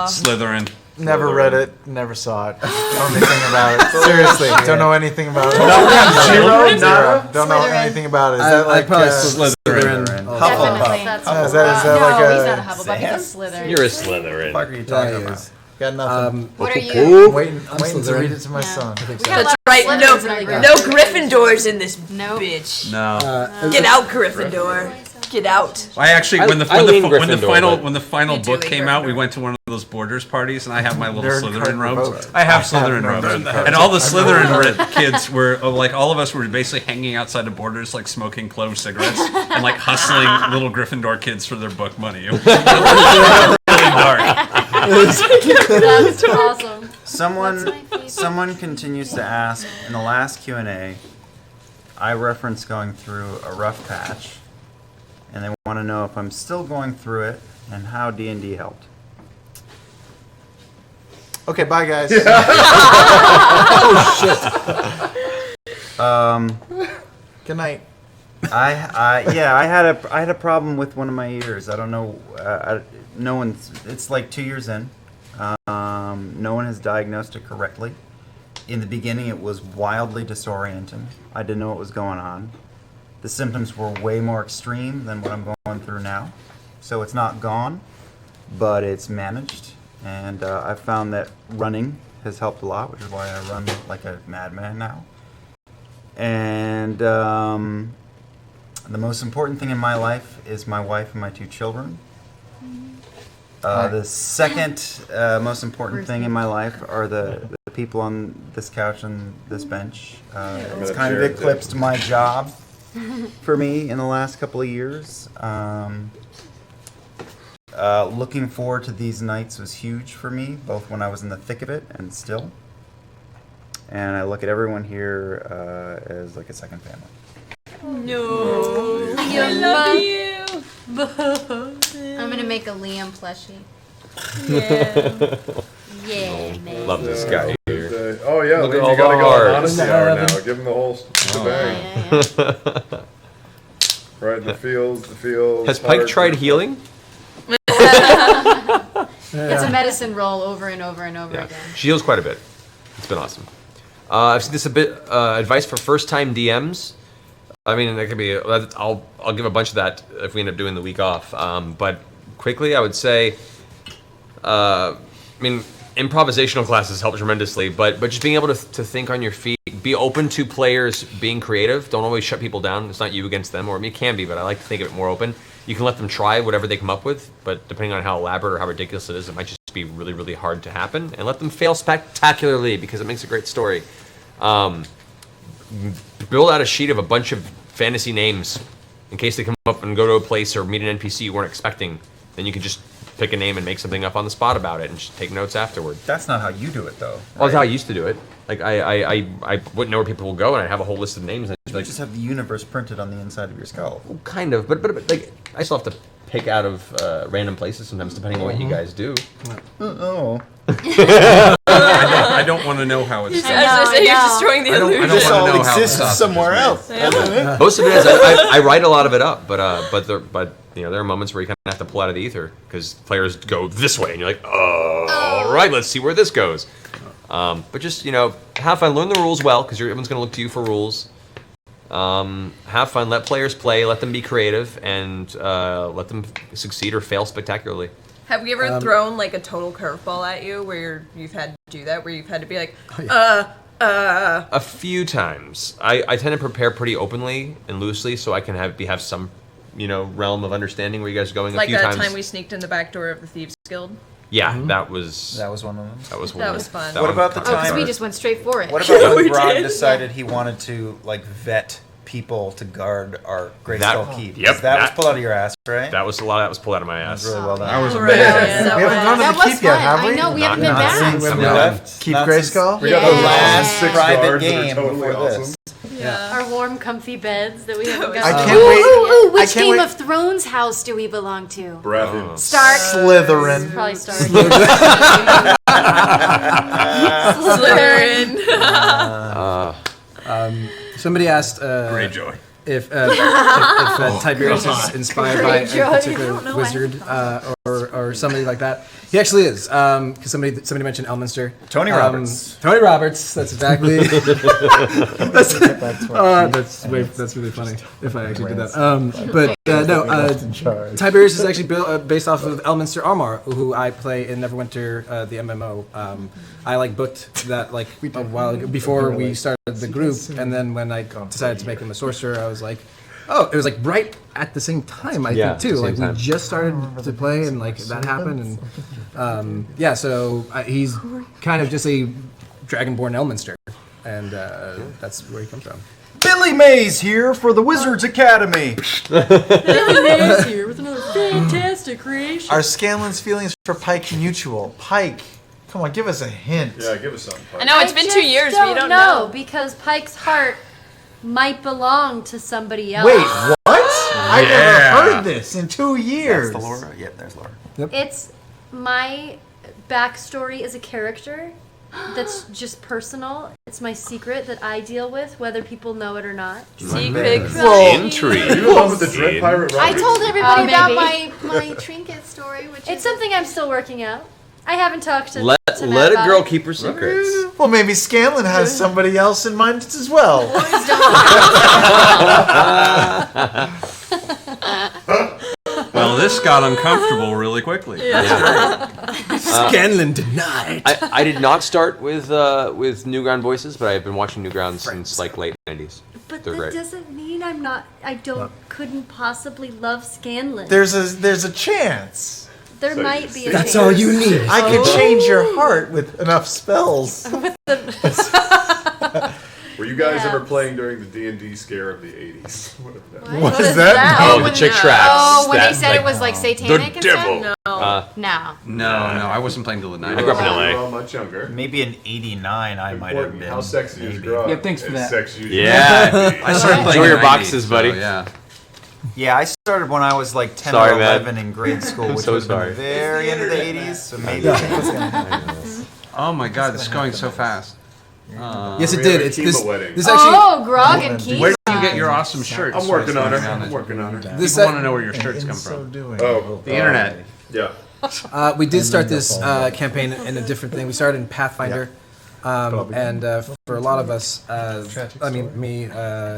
Slytherin. Never read it, never saw it. Don't know anything about it. Seriously, don't know anything about it. Zero? Zero. Don't know Slytherin. anything about it. Is I- that like I'd probably Slytherin. Oh. Definitely. Hufflepuff. That's is that no, like he's not a a? Hufflepuff. He's a Slytherin. You're a What Slytherin. are you Yeah, talking he about? is. Got nothing. What are you? I'm waiting to Slytherin. read it to my son. We got a That's lot of right. Slytherins in our group. No Gryffindors in this Nope. bitch. No. Get out, Gryffindor. Get out. I actually when the I lean Gryffindor, final but- when the final You do book lean came out, we Gryffindor. went to one of those Borders parties, and I have my little Nerd Slytherin card robes. revoked. I have I have Slytherin no robes, nerd card. and all the Slytherin kids were like all of us were basically hanging outside of Borders, like smoking clove cigarettes and like hustling little Gryffindor kids for their book money. It was really dark. That's awesome. Someone continues to ask in the last Q&A. I referenced going through a rough patch, and they want to know if I'm still going through it and how D&D helped. Okay, bye guys. Good night. I had a problem with one of my ears. I don't know. No one's. It's like 2 years in. No one has diagnosed it correctly. In the beginning, it was wildly disorienting. I didn't know what was going on. The symptoms were way more extreme than what I'm going through now. So it's not gone, but it's managed. And I've found that running has helped a lot, which is why I run like a madman now. And the most important thing in my life is my wife and my 2 children. The second most important thing in my life are the people on this couch and this bench. It's kind of eclipsed my job for me in the last couple of years. Looking forward to these nights was huge for me, both when I was in the thick of it and still. And I look at everyone here as like a second family. No, I love you. I'm gonna make a Liam plushie. Yeah. Yeah, man. Love this guy here. Oh yeah, Look Lee, at you all gotta the go on hearts. honesty hour now. Give him the whole shebang. Right in the fields. Has Pike hard. tried healing? It's a medicine roll over and over and over Yeah, again. she heals quite a bit. It's been awesome. I've seen this a bit. Advice for first-time DMs. I mean, that could be. I'll give a bunch of that if we end up doing the week off. But quickly, I would say. I mean, improvisational classes help tremendously, but just being able to think on your feet, be open to players being creative. Don't always shut people down. It's not you against them, or I mean, it can be, but I like to think of it more open. You can let them try whatever they come up with, but depending on how elaborate or how ridiculous it is, it might just be really, really hard to happen. And let them fail spectacularly because it makes a great story. Build out a sheet of a bunch of fantasy names in case they come up and go to a place or meet an NPC you weren't expecting. Then you can just pick a name and make something up on the spot about it and just take notes afterward. That's not how you do it, though. Well, that's how I used to do it. Like, I wouldn't know where people will go, and I'd have a whole list of names. And You just have the universe printed on the inside of your skull. kind of, but like, I still have to pick out of random places sometimes, depending on what you guys do. Oh. I don't want to know how it's done. As I say, you're destroying the I don't illusion. wanna This all know how the exists sausage is somewhere made. else. Most of it is I write a lot of it up, but you know, there are moments where you kind of have to pull out of the ether because players go this way, and you're like, oh, all right, let's see where this goes. But just, you know, have fun, learn the rules well because everyone's going to look to you for rules. Have fun, let players play, let them be creative, and let them succeed or fail spectacularly. Have we ever thrown like a total curveball at you where you've had to do that, where you've had to be like, A few times. I tend to prepare pretty openly and loosely so I can have some, you know, realm of understanding where you guys are going. like a few that times. time we sneaked in the back door of the Thieves Guild? Yeah, that was That was one of them. that was That was fun. that What one about the kind of- Oh, because time- we just went straight for it. What about we when Ron did. decided he wanted to like vet people to guard our Great That- Skull Keep? yep, that was that- pulled out of your ass, right? That was a lot. That was pulled out of my ass. really well done. I was Right. amazed. Yeah. We haven't gone to That the was keep yet, fun. have we? I know, we haven't been Not back. since When we I'm left, Keep not Grayskull? since- We got the Yeah. last six private guards that are game totally before awesome. this. Yeah. Our warm, comfy beds that we haven't was got. I Oh. can't wait. Ooh, I which can't Game wait. of Thrones house do we belong to? Baratheon. Stark. Slytherin. Probably Stark. Slytherin. Somebody asked Greyjoy. if Tiberius is inspired by a Greyjoy. particular wizard or somebody like that. He actually is, because somebody mentioned Elminster. Tony Roberts. Tony Roberts. That's exactly. that's really funny. If I actually did that. Tiberius is actually based off of Elminster Armor, who I play in Neverwinter, the MMO. I booked that a while ago, before we started the group, and then when I decided to make him a sorcerer, I was like, oh, it was right at the same time, I Yeah, think too. same time. We just started to play, and that happened, and so he's kind of just a dragonborn Elminster, and that's where he comes from. Billy Mays here for the Wizards Academy. Here with another fantastic creation. Are Scanlan's feelings for Pike mutual? Pike, come on, give us a hint. Yeah, give us something. I know it's been 2 years, but you don't know know. because Pike's heart might belong to somebody else. Wait, what? I never heard this in 2 years. That's the Laura. Yep, there's Laura. It's my backstory as a character that's just personal. It's my secret that I deal with, whether people know it or not. Secret Intrigue. Are you the one with the Dread Pirate I Roberts? told everybody about maybe. my trinket story, which It's is something I'm still working out. I haven't talked to Let Matt let a about girl it. keep her secrets. Well, maybe Scanlan has somebody else in mind as well. Well, this got uncomfortable really quickly. Scanlan denied. I did not start with Newground voices, but I've been watching Newground since like late 90s. But They're that great. doesn't mean couldn't possibly love Scanlan. There's a chance. There So might be a That's chance. all you need. I could change your heart with enough spells. Were you guys Yeah. ever playing during the D&D scare of the 80s? Whatever that was. What is that? Oh, the chick tracks. Oh, when That, they said like, it was like satanic and stuff? Uh, No. No, I wasn't playing till the 90s. I grew up in You LA. were all much younger. Maybe in '89 I might have Important. been. How sexy is maybe. grow up? Yeah, thanks for As that. sexy as Yeah. I started playing Enjoy in your the boxes, 90s, buddy. So, yeah. Yeah, I started when I was like 10 Sorry, or man. 11 in grade school, which so was sorry. the very end of the 80s. So maybe. Oh my God, this is going so fast. Yes, it We did. had a It's Kima this. wedding. This actually. Oh, Grog and Keith. Where do you get your awesome shirts? I'm working on her. People I'm working on her. This want to know where your shirts In come so from. doing, Oh, The internet. Yeah. We did start this campaign in a different thing. We started in Pathfinder, and for a lot of us, I mean me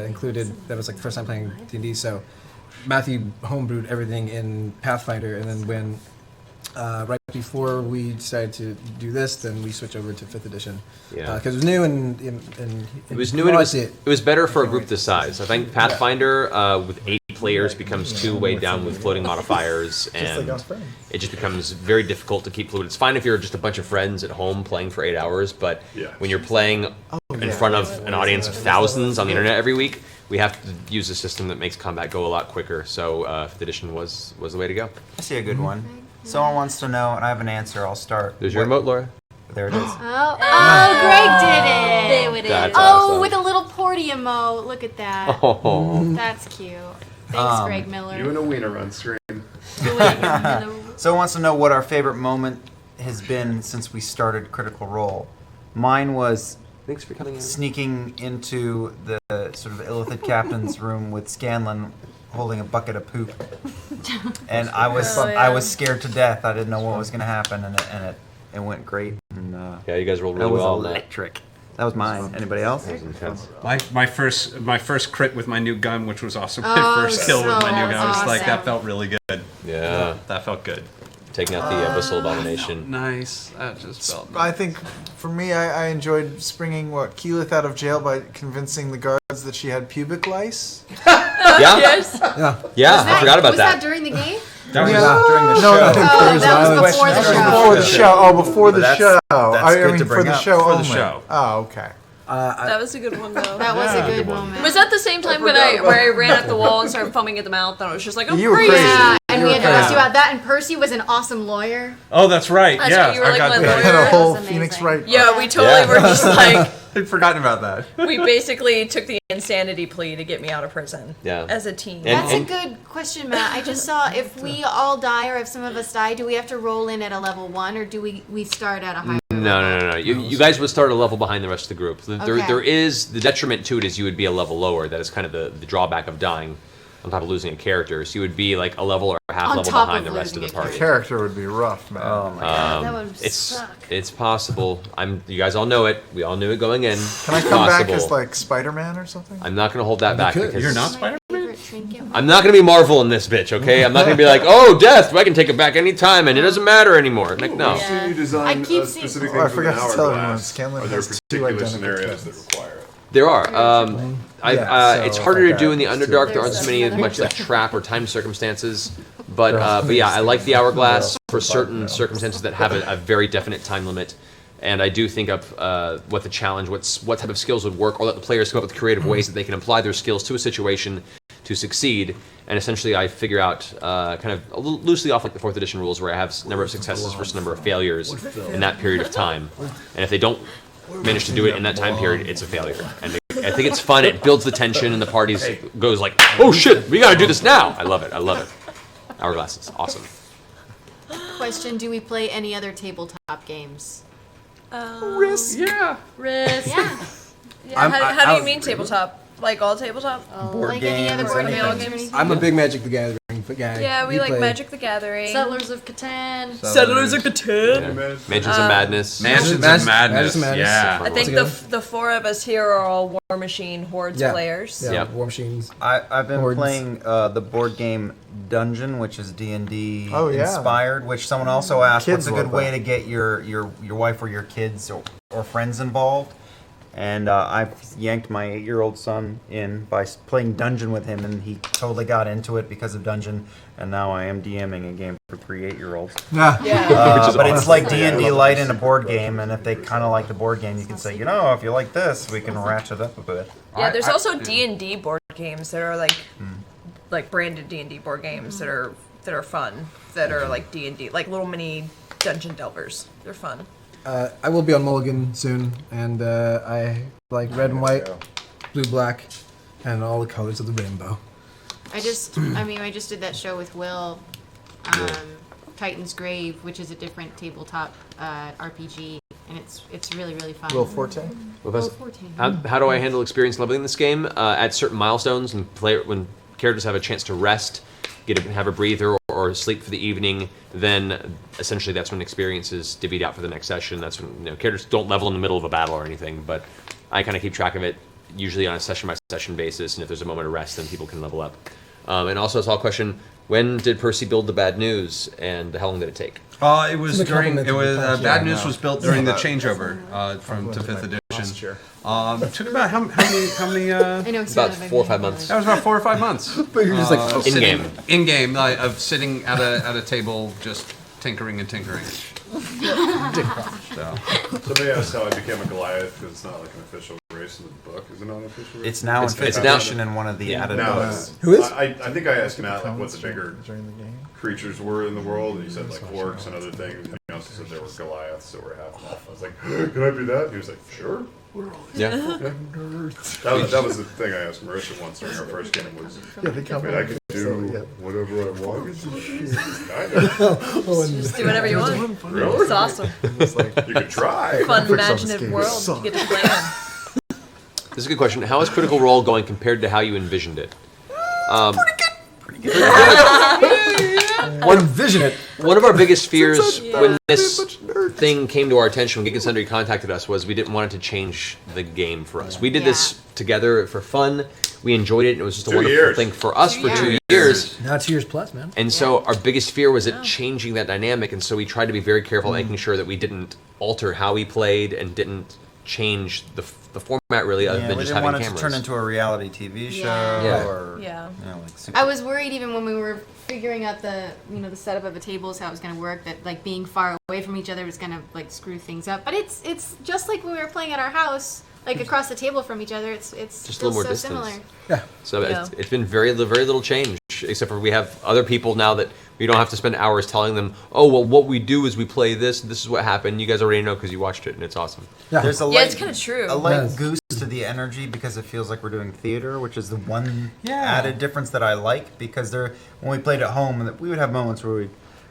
included, that was like the first time playing D&D. So Matthew homebrewed everything in Pathfinder, and then when right before we decided to do this, then we switched over to 5th edition Yeah. because it was new and It was new and it was better for a group this size. I think Pathfinder with 8 players becomes too weighed down with floating modifiers, and it just becomes very difficult to keep fluid. It's fine if you're just a bunch of friends at home playing for 8 hours, but Yeah. when you're playing in front of an audience of thousands on the internet every week, we have to use a system that makes combat go a lot quicker. So 5th edition was the way to go. I see a good one. Someone wants to know, and I have an answer. I'll start. There's your remote, Laura. There it is. Oh, Greg did it. There it is. That's Oh, awesome. with a little porty emote. Look at that. Oh. That's cute. Thanks, Greg Miller. You and a wiener on screen. Someone wants to know what our favorite moment has been since we started Critical Role. Mine was Thanks for coming in. sneaking into the sort of illithid captain's room with Scanlan holding a bucket of poop, and I was scared to death. I didn't know what was going to happen, and it went great. And, Yeah, you guys rolled that really was well on that. electric. That was mine. Anybody else? That was intense. My first crit with my new gun, which was also my Oh, first kill with my so new gun. I was like, that awesome. felt really good. Yeah. That felt good. Taking out the Abyssal Abomination. Nice. That just felt nice. I think for me, I enjoyed springing Keyleth out of jail by convincing the guards that she had pubic lice. Yeah? Yes. Yeah, I forgot about Was that that. during the game? That was Yeah. during the No, show. I think Oh, that was before the Before show. the show. Oh, before the That's- show. that's I good mean, to for bring the up. show For the only. show. Oh, okay. That was a good one though. That was a good moment. Was that the same time when where I ran up the wall and started foaming at the mouth and I was just like, I'm You were crazy. crazy. Yeah, and we had to crazy. ask you about that. And Percy was an awesome lawyer. Oh, that's right. That's yeah, right, you were I like got my that. We had a lawyer. whole That was Phoenix amazing. Wright. Yeah, we totally Yeah. were just like, I'd forgotten about that. we basically took the insanity plea to get me out of prison. Yeah. As a team. And- That's a good question, Matt. I just saw if we all die or if some of us die, do we have to roll in at a level 1 or do we start at a higher? No. You guys would start a level behind the rest of the group. Okay. There is the detriment to it is you would be a level lower. That is kind of the drawback of dying on top of losing a character. So you would be like a level or a half On level top behind the of rest of the losing a party. Character would be rough, man. Oh my god. That would It's suck. it's possible. You guys all know it. We all knew it going in. Can I It's come back possible. as like Spider-Man or something? I'm not going to hold that back could. because You're not Spider-Man? Favorite trinket? I'm not going to be Marvel in this bitch. Okay, I'm not going to be like, oh, death. I can take it back anytime and it doesn't matter anymore. Like no. I've seen you design I keep seeing- specific Oh, I things with an forgot to tell everyone, hourglass. Scanlan Are there has two particular identical scenarios twins. that require it? There are. Yeah, It's so harder to like do in the that. Underdark. There aren't There's so many another much like trap or time circumstances. But yeah, I like the hourglass for certain circumstances that have a very definite time limit. And I do think of what the challenge, what type of skills would work, or let the players come up with creative ways that they can apply their skills to a situation to succeed. And essentially, I figure out kind of loosely off like the 4th edition rules, where I have number of successes versus number of failures in that period of time. And if they don't manage to do it in that time period, it's a failure, and they I think it's fun. It builds the tension, and the party goes like, "Oh shit, we gotta do this now!" I love it. I love it. Hourglass is awesome. Question: do we play any other tabletop games? Risk. Yeah. Risk. Yeah. Yeah, how do you mean tabletop? Like all tabletop? Like any other board games. games or anything? I'm a big Magic the Gathering guy. Yeah, we like play- Magic the Gathering. Settlers of Catan. Settlers of Catan. Yeah. Mansions of Madness. Mansions of Mansions Madness. of Madness. Yeah. I think Together. the four of us here are all War Machine Hordes Yeah. players. Yeah, Yep. War Machines. I've been Hordes. playing the board game Dungeon, which is D&D Oh, yeah. inspired. Which someone also asked, Kids what's a good love way that. to get your wife or your kids or friends involved? And I've yanked my 8-year-old son in by playing Dungeon with him, and he totally got into it because of Dungeon. And now I am DMing a game for 3 8-year-olds. Yeah. Yeah. is But it's awesome. like D&D light in a board game, and if they kind of like the board game, you can say, if you like this, we can ratchet up a bit. Yeah, there's also D&D board games that are like branded D&D board games that are fun, that are like D&D, like little mini dungeon delvers. They're fun. I will be on Mulligan soon, and I like red and white, blue, black, and all the colors of the rainbow. I just did that show with Will, Titan's Grave, which is a different tabletop RPG, and it's really really fun. Will Forte? Will Forte. How do I handle experience leveling this game? At certain milestones, and when characters have a chance to rest, have a breather or sleep for the evening, then essentially that's when experience is divvied out for the next session. That's when characters don't level in the middle of a battle or anything, but I kind of keep track of it usually on a session by session basis, and if there's a moment of rest, then people can level up. And also, a small question: when did Percy build the bad news, and how long did it take? It was It's a during. compliment It to was the past. Bad Yeah, News no. was built during the Yeah. changeover from to fifth edition. Last year. It took about how many? I know About 4 or 5 months. That was about 4 or 5 months. But you're just like, In-game. In game, of sitting at a table, just tinkering and tinkering. So. Somebody asked how I became a Goliath because it's not like an official race in the book. Is it not an official race? It's now in It's 5th now- edition in one of the added No, books. it's, Who is? I think I asked Matt like what the bigger during the game. creatures were in the world, and he said like orcs and other things. And he also said there were Goliaths that were half and half. I was like, can I be that? And he was like, sure. Yeah. That was the thing I asked Marissa once during our first game was, Yeah, they come. I mean, I can do So, yeah. whatever I want. Kind of. Just do whatever you want. Really? It's awesome. It's like, You could try. Fun, Graphics on this imaginative game world suck. you get to play in. This is a good question. How is Critical Role going compared to how you envisioned it? envision it. One of our biggest fears when this thing came to our attention, when Geek and Sundry contacted us, was we didn't want it to change the game for us. We did this together for fun. We enjoyed it. And it was just a 2 wonderful years. thing for us 2 for 2 years. years. Now 2 years plus, man. And so our biggest fear was it changing that dynamic. And so we tried to be very careful, making sure that we didn't alter how we played and didn't change the format really, other Yeah, than we just didn't having want it cameras. to turn into a reality TV show Yeah. or Yeah. like super I was worried even when we were figuring out the the setup of the tables, how it was going to work, that like being far away from each other was going to like screw things up. But it's just like when we were playing at our house, like across the table from each other. It's Just a still little more so distance. similar. So Yeah. it's been very little change, except for we have other people now that we don't have to spend hours telling them, oh, well, what we do is we play this, this is what happened. You guys already know because you watched it, and it's awesome. There's a Yeah, light, it's kinda true. A light Yes. goose to the energy because it feels like we're doing theater, which is the one Yeah. added difference that I like. Because when we played at home, we would have moments where we'd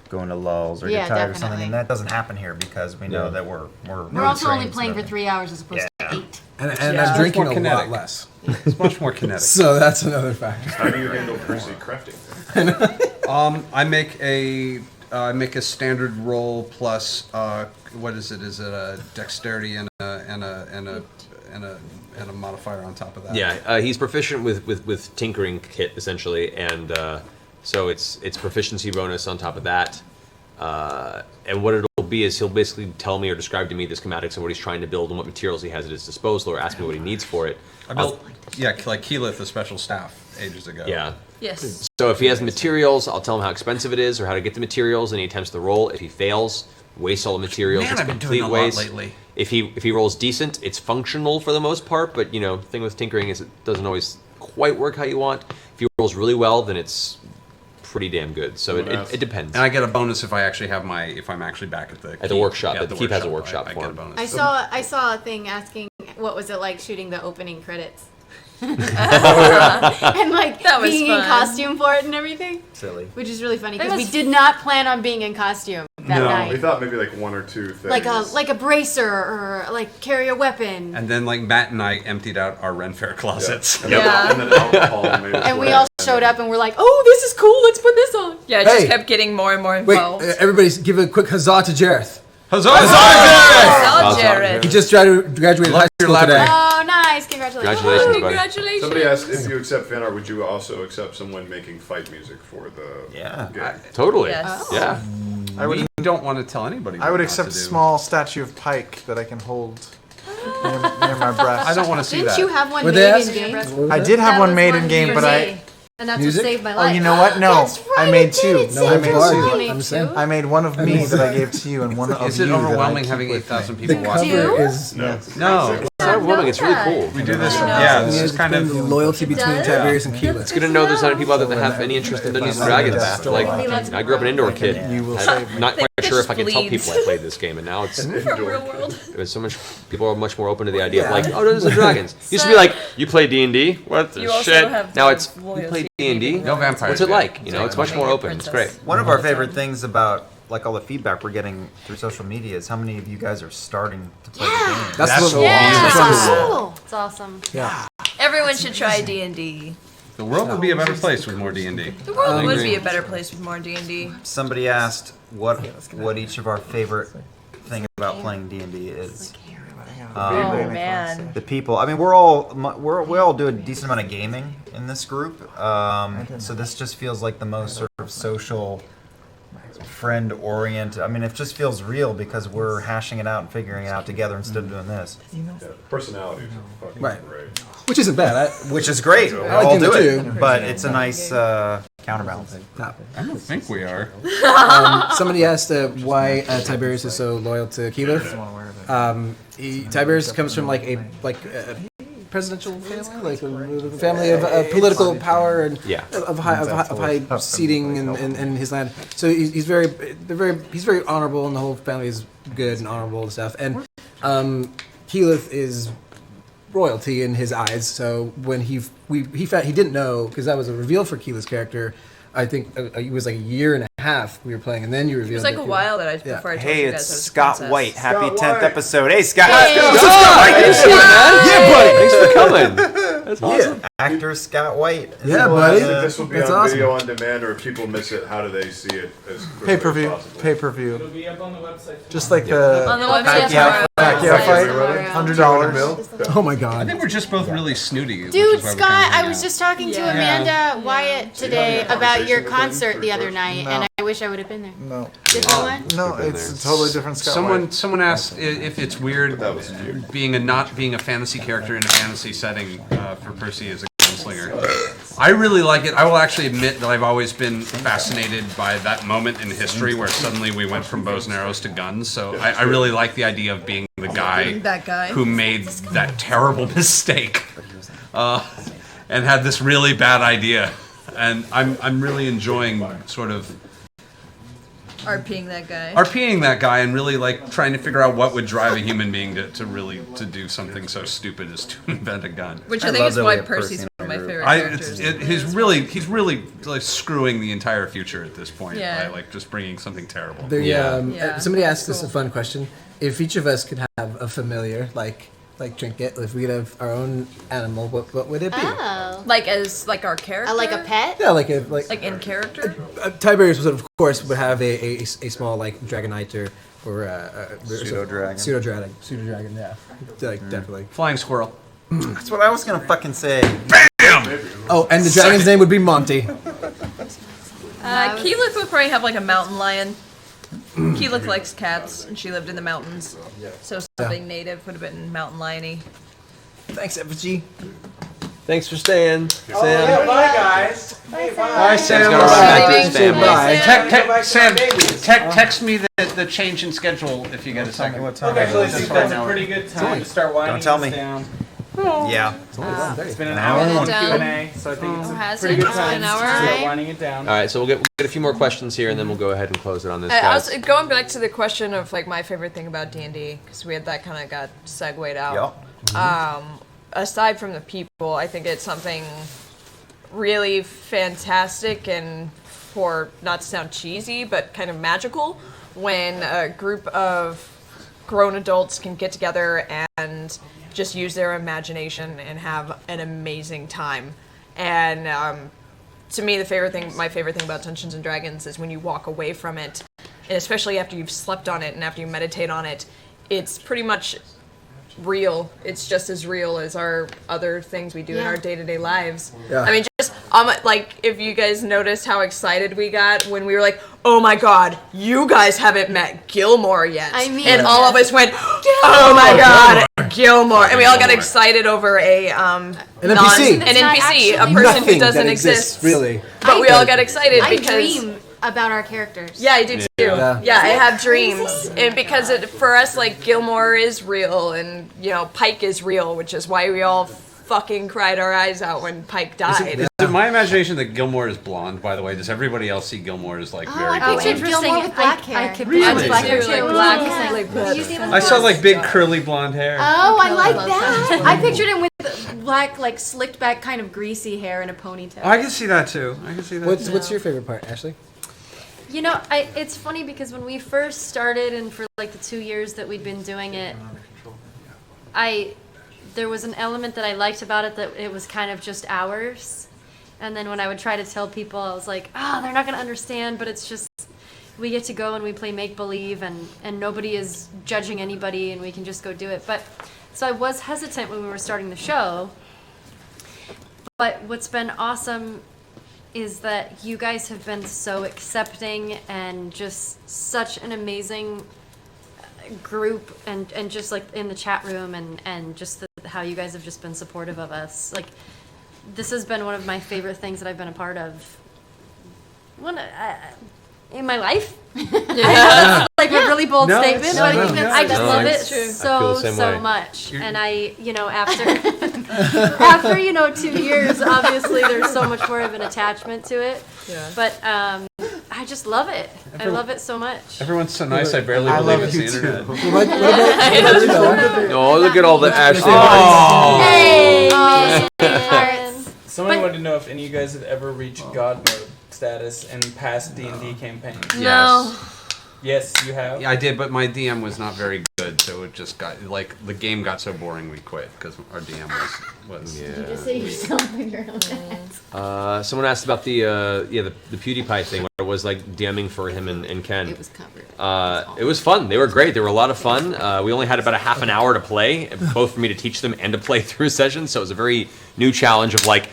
go into lulls or Yeah, get tired or something, definitely. and that doesn't happen here because we know Yeah. that we're We're also only trained, playing for so- 3 hours as opposed to 8. And Yeah. I'm drinking Much a more lot kinetic. less. It's much more kinetic. So that's another factor. How do you handle Percy crafting? I make a standard roll plus what is it? Is it a dexterity and a modifier on top of that? Yeah, he's proficient with tinkering kit essentially, and so it's proficiency bonus on top of that. And what it'll be is he'll basically tell me or describe to me the schematics of what he's trying to build and what materials he has at his disposal, or ask me what he needs for it. I built like Keyleth a special staff ages ago. Yeah. Yes. So if he has the materials, I'll tell him how expensive it is or how to get the materials, and he attempts to roll. If he fails, waste all the materials. Man, it's I've been complete doing a lot waste. lately. If he rolls decent, it's functional for the most part, but the thing with tinkering is it doesn't always quite work how you want. If he rolls really well, then it's pretty damn good. So it depends. And I get a bonus if I'm actually back at the At the workshop. Yeah, The keep has a workshop I for get a him. bonus. I saw a thing asking what was it like shooting the opening credits? And like That was being in fun. costume for it and everything, Silly. which is really funny That because we was- did not plan on being in costume that We night. thought maybe like one or two things. Like a bracer or like carry a weapon. And then like Matt and I emptied out our Ren Fair closets. And, Yeah. then alcohol made its And we way. all showed up and we're like, oh, this is cool. Let's put this on. Yeah, it just Hey. kept getting more and more Wait, involved. everybody give a quick huzzah to Jareth. Huzzah! Oh, Jared. He just graduated high school today. Oh, nice. Congratulations. Congratulations, buddy. Congratulations. Somebody asked if you accept fan art, would you also accept someone making fight music for the Yeah. game? Totally. Yes. Yeah. I would. We don't want to tell anybody. I would what accept a not to do. small statue of Pike that I can hold near my breast. I don't want to see Didn't that. you have one Were made they in asking- game? I did have That one was made one in game, for but me. And that's Music? what saved my Oh, life. you know what? No, That's right, I made it did. two. It No, I saved made my hard. life. two. You made I'm saying. two? I made one of me that I gave to you, and one of Is it you that I overwhelming keep having with 8,000 me. people The watching? cover Two? is No. No. It's not overwhelming. It's really cool. We do this. I know. Yeah, this Yeah, is it's kind been the of. loyalty It between does. Tiberius and Keyleth. It's good to know there's not people out there that have any interest in Dungeons and Dragons. Like, I grew up an indoor kid. You will I'm save not quite sure if I can tell bleeds. people I played this game, and now it's From real world. it was so much. People are much more open to the idea of like, oh, Dungeons and Dragons. Used to be like, you play D&D? What the You also shit? have Now the it's you loyalty play to D&D. No vampires. What's it yet. like? You know, it's much more open. It's great. One of our favorite things about like all the feedback we're getting through social media is how many of you guys are starting to play the game. That's That's what so Yeah, awesome. that's so cool. It's awesome. Yeah. Everyone should try D&D. The world would be a better place with more D&D. The world would agree. be a better place with more D&D. Somebody asked what each of our favorite thing about playing D&D is. Oh, man. The people. I mean, we all do a decent amount of gaming in this group. So this just feels like the most sort of social, friend-oriented. I mean, it just feels real because we're hashing it out and figuring it out together instead of doing this, Yeah, personalities are fucking Right. great. Which isn't bad. which is great. We like all doing do it it, too. but it's a nice counterbalance. I don't think we are. Somebody asked why Tiberius is so loyal to Keyleth. Tiberius comes from like a presidential family, like a family of political power and Yeah. of high seating in his land. So he's very honorable, and the whole family is good and honorable and stuff. And Keyleth is royalty in his eyes. So when he found, he didn't know, because that was a reveal for Keyleth's character. I think it was like a year and a half we were playing, and then you revealed. It was like that a Keyleth- while that Yeah. before I told Hey, you guys it's I was a Scott princess. White. Happy Scott 10th White. episode. Hey, Scott. Yeah, buddy. Thanks for coming. That's awesome. Actor Scott White. Yeah, Well, buddy. I think this will be That's on awesome. video on demand, or if people miss it, how do they see it as quickly Pay per as view. possible? Pay per view. It'll be up on the website. On Just like the the website Pacquiao tomorrow. fight. Tomorrow. $100. Oh my I God. think we're just both really snooty. which Dude, is why we Scott, kinda hang I was out. just talking to Yeah. Amanda Wyatt today Yeah. about your Conversation with him concert for the other sure. night, No. and I wish I would have been there. No, Different one? no, it's a totally different Scott White. Someone asked if it's weird That was cute. being a fantasy character in a fantasy setting for Percy as a gunslinger. I really like it. I will actually admit that I've always been fascinated by that moment in history where suddenly we went from bows and arrows to guns. So I really like the idea of being the guy That guy. who made that terrible mistake and had this really bad idea. And I'm really enjoying sort of RPing that guy. RPing that guy and really like trying to figure out what would drive a human being to really to do something so stupid as to invent a gun. Which I I think love is that why we have Percy's Percy one of in my our favorite characters. He's really like screwing the entire future at this point Yeah. by like just bringing something terrible. Yeah. Somebody asked us a fun question. If each of us could have a familiar, like Trinket, if we could have our own animal, what would it be? Oh. Like our character? Like a pet? Yeah, like Like in character? Tiberius would, of course, would have a small like dragonite or Pseudo-dragon. pseudo dragon. Yeah, like definitely. Flying squirrel. That's what I was gonna fucking say. Oh, and the dragon's name would be Monty. Keyleth would probably have like a mountain lion. Keyleth likes cats, and she lived in the mountains. So something native would have been mountain liony. Thanks, Effigy. Thanks for staying, Sam. Bye, guys. Hey, bye. Hi, Sam's Sam. gonna run back to his Leaving. family. Sam, text me the change in schedule if you get a second. What time? Okay, so I is it? think that's a pretty good time to start winding Don't tell this me. down. Yeah. It's been an hour. hour Winding on it down. Q&A, so I think it's a Has pretty it? good It's time been to an hour? start Alright. winding it down. All right, so we'll get a few more questions here, and then we'll go ahead and close it on this, I guys. was going back to the question of like my favorite thing about D&D, because we had that kind of got segued out. Yep. Aside from the people, I think it's something really fantastic and, for not to sound cheesy, but kind of magical when a group of grown adults can get together and just use their imagination and have an amazing time. And to me, my favorite thing about Dungeons and Dragons is when you walk away from it, and especially after you've slept on it and after you meditate on it, it's pretty much real. It's just as real as our other things we do in our day-to-day lives. Yeah. I mean, just like, if you guys noticed how excited we got when we were like, oh my god, you guys haven't met Gilmore yet. I mean, and all of us went, oh my god, Gilmore. And we all got excited over an NPC. a person who doesn't that exist. Really. But we all got excited I because dream about our characters. yeah, I do too. Yeah. Yeah, I have dreams, and because for us, like, Gilmore is real, and Pike is real, which is why we all fucking cried our eyes out when Pike died. Is it my imagination that Gilmore is blonde? By the way, does everybody else see Gilmore as like very I blonde? pictured Gilmore with black hair. I could Really? black hair Too, too. like black, Yeah. like Will you see them? I saw like big curly blonde hair. Oh, I like love that. I pictured him with black, like slicked back, kind of greasy hair and a ponytail. I can see that too. I can see that. What's your favorite part, Ashley? You know, it's funny because when we first started and for like the 2 years that we'd been doing it, there was an element that I liked about it, that it was kind of just ours. And then when I would try to tell people, I was like, they're not going to understand, but it's just, we get to go and we play make-believe and nobody is judging anybody and we can just go do it. But so I was hesitant when we were starting the show. But what's been awesome is that you guys have been so accepting and just such an amazing group, and just like in the chat room and just how you guys have just been supportive of us. Like, this has been one of my favorite things that I've been a part of in my life. That's like a really bold No, statement, it's- but no, no. I just No, love it it's true. I feel so the same so way. much. And after after 2 years, obviously there's so much more of an attachment to it. Yeah. But I just love it. I love it so much. Everyone's so nice. I barely I believe love it's the you internet. too. What about Oh, look at all the Ashley. Hey, man. Somebody But- wanted to know if any of you guys have ever reached God mode status in past D&D campaigns. No. Yes, you have. Yeah, I did, but my DM was not very good, so it just got like the game got so boring we quit because our DM was. Yeah. Say yourself in your own. Someone asked about the PewDiePie thing, where it was like DMing for him and Ken. It was covered. It was fun. They were great. They were a lot of fun. We only had about a half an hour to play, both for me to teach them and to play through a session. So it was a very new challenge of like,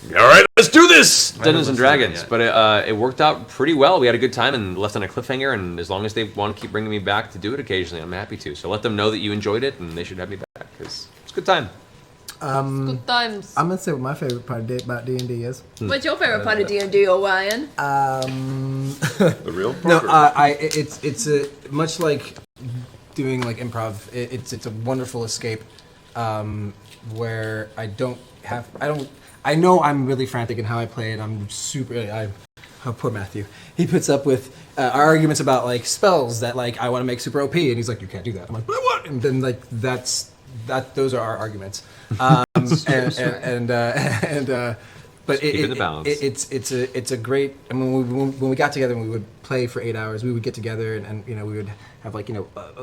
all right, let's do this, Dungeons and Dragons. But it worked out pretty well. We had a good time and left on a cliffhanger. And as long as they want to keep bringing me back to do it occasionally, I'm happy to. So let them know that you enjoyed it, and they should have me back because it's a good time. Good times. I'm gonna say what my favorite part about D&D is. What's your favorite part of D&D, Orion? The real No, part? it's a much like doing like improv. It's a wonderful escape, where I know I'm really frantic in how I play it. I'm super. Oh, poor Matthew. He puts up with arguments about like spells that like I want to make super OP, and he's like, you can't do that. I'm like, but what? And then like those are our arguments. But Keeping the balance. it's a great. I mean, when we got together and we would play for 8 hours, we would get together and we would have like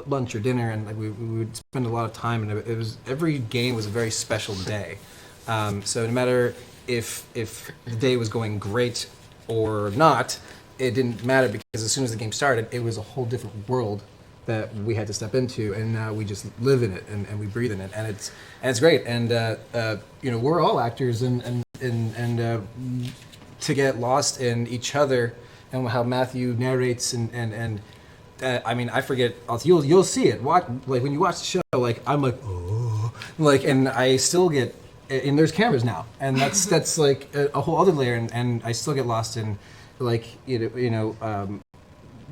lunch or dinner, and like we would spend a lot of time, and it was every game was a very special day. So no matter if the day was going great or not, it didn't matter, because as soon as the game started, it was a whole different world that we had to step into, and now we just live in it and we breathe in it, and it's great. And we're all actors, and to get lost in each other and how Matthew narrates and I mean, I forget. You'll see it. Watch, like when you watch the show, like I'm like, oh, like, and I still get. And there's cameras now, and that's like a whole other layer, and I still get lost in, like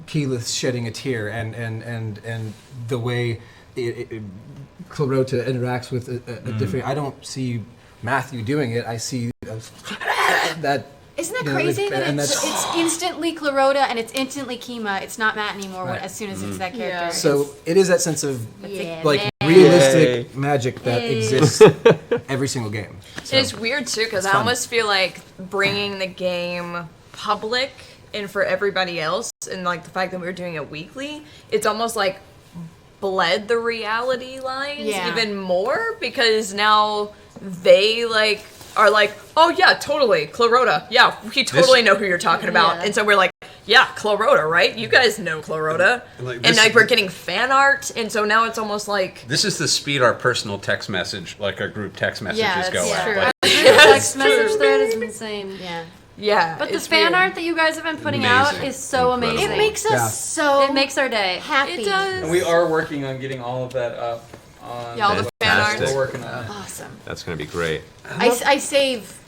Keyleth shedding a tear, and the way Clarota interacts with a different. I don't see Matthew doing it. I see that. Isn't that crazy? and It's instantly Clarota and it's instantly Kima. It's not Matt anymore Right. as soon as it's that character. Yeah. So it is that sense of Yeah, like man. realistic magic that Yay. exists every single game. So, It's weird too because I fun. almost feel like bringing the game public and for everybody else, and like the fact that we were doing it weekly, it's almost like bled the reality lines Yeah. even more because now they like are like, oh yeah, totally, Chlorota. Yeah, we totally know who you're talking about. Yeah. And so we're like, yeah, Chlorota, right? You guys know Chlorota. Like, And this- like we're getting fan art, and so now it's almost like This is the speed our personal text message, like our group text messages Yeah, go that's at. true. Like, The text message thread is insane. Yeah. yeah. But the it's fan weird. art that you guys have been putting out Amazing. is so Incredible. amazing. It makes us Yeah. so It makes our day. happy. It does. And we are working on getting all of that up on. Yeah, all the fan art. We're working on it. Awesome. That's gonna be great. I save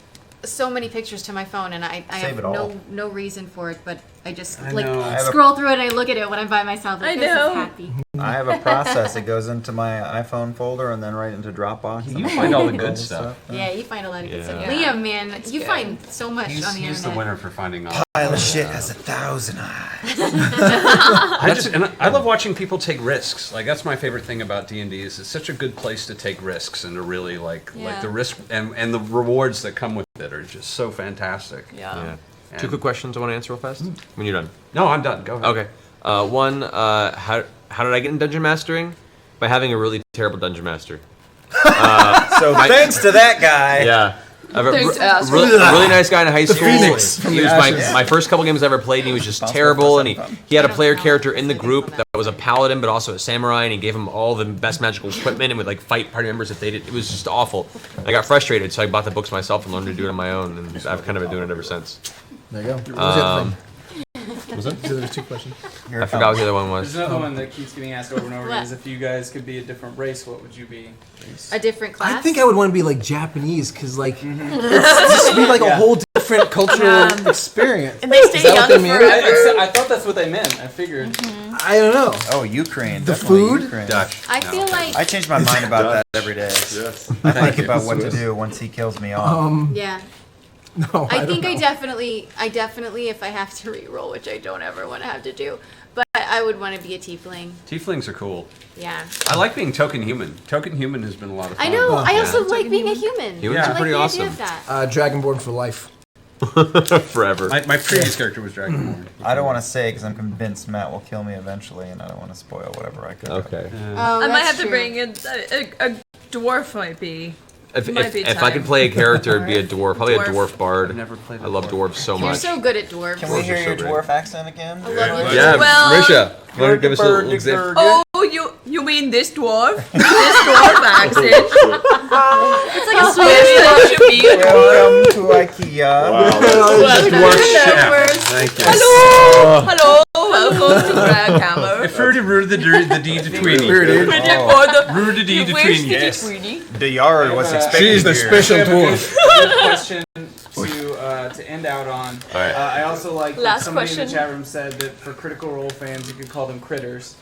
so many pictures to my phone, and I Save have it all. no reason for it, but I just I like know. I have a- scroll through it and I look at it when I'm by myself. Like, I this know. is happy. I have a process. It goes into my iPhone folder and then right into Dropbox. You and find all the all good this stuff. Yeah, you find a lot of good stuff. Yeah. Liam, man, you good. find so much He's, on the he's the internet. winner for finding all. Pile of shit has 1,000 eyes. I love watching people take risks. Like that's my favorite thing about D&D is it's such a good place to take risks and to really like Yeah. the risk and the rewards that come with it are just so fantastic. Yeah. Yeah. And- Two quick questions I want to answer real fast. When you're done. No, I'm done. Go ahead. Okay. One. How did I get in dungeon mastering? By having a really terrible dungeon master. So thanks to that guy. Yeah. I have a Thanks, Ash. really nice guy in high school. Phoenix from He the was ashes. my first couple games I ever played, and he was just terrible. And he had a player character in the group that was a paladin, but also a samurai, and he gave him all the best magical equipment and would like fight party members if they did. It was just awful. I got frustrated, so I bought the books myself and learned to do it on my own, and I've kind of been doing it ever since. There you go. What was the other thing? Was that? There's two questions. I forgot what the other one was. There's another one that keeps getting asked over and over again. What? Is if you guys could be a different race, what would you be? A different class. I think I would want to be like Japanese because like it's just be like a whole different cultural experience. And they stay Is that what young they mean? forever. I thought that's what they meant. I figured. I don't know. Oh, Ukraine. The definitely food? Ukraine. Dutch. I No. feel like I change my mind about that every day. Yes. I think about what to do once he kills me off. yeah. No, I don't think know. I definitely, if I have to re-roll, which I don't ever want to have to do, but I would want to be a tiefling. Tieflings are cool. Yeah. I like being token human. Token human has been a lot of fun. I know. I Yeah. also like being a human. Humans I are like pretty the awesome. idea of that. Dragonborn for life. Forever. My previous character was Dragonborn. I don't want to say because I'm convinced Matt will kill me eventually, and I don't want to spoil whatever I could. Okay. Oh, I might that's have to true. bring a dwarf might be. If Might be I could time. play a character, it'd be a dwarf. Probably a Dwarf. dwarf bard. I've never played a I love dwarf. dwarves so You're much. so good at dwarves. Can we hear are so your great. dwarf accent again? I love you. Yeah, Well- Marisha, you want to give us a little example? Oh, you mean this dwarf? This dwarf accent? It's like a Maybe Swedish that should be a dwarf. Welcome to IKEA. Wow. Thank you. Hello, welcome to Draghammer. Prefer to rule the deed between you. For the Rule the deed where's between the you. Tweety? The Yard was expecting She's the here. special I have a dwarf. good question to end out on. Alright. I also like that Last somebody in question. the chat room said that for Critical Role fans, you could call them critters.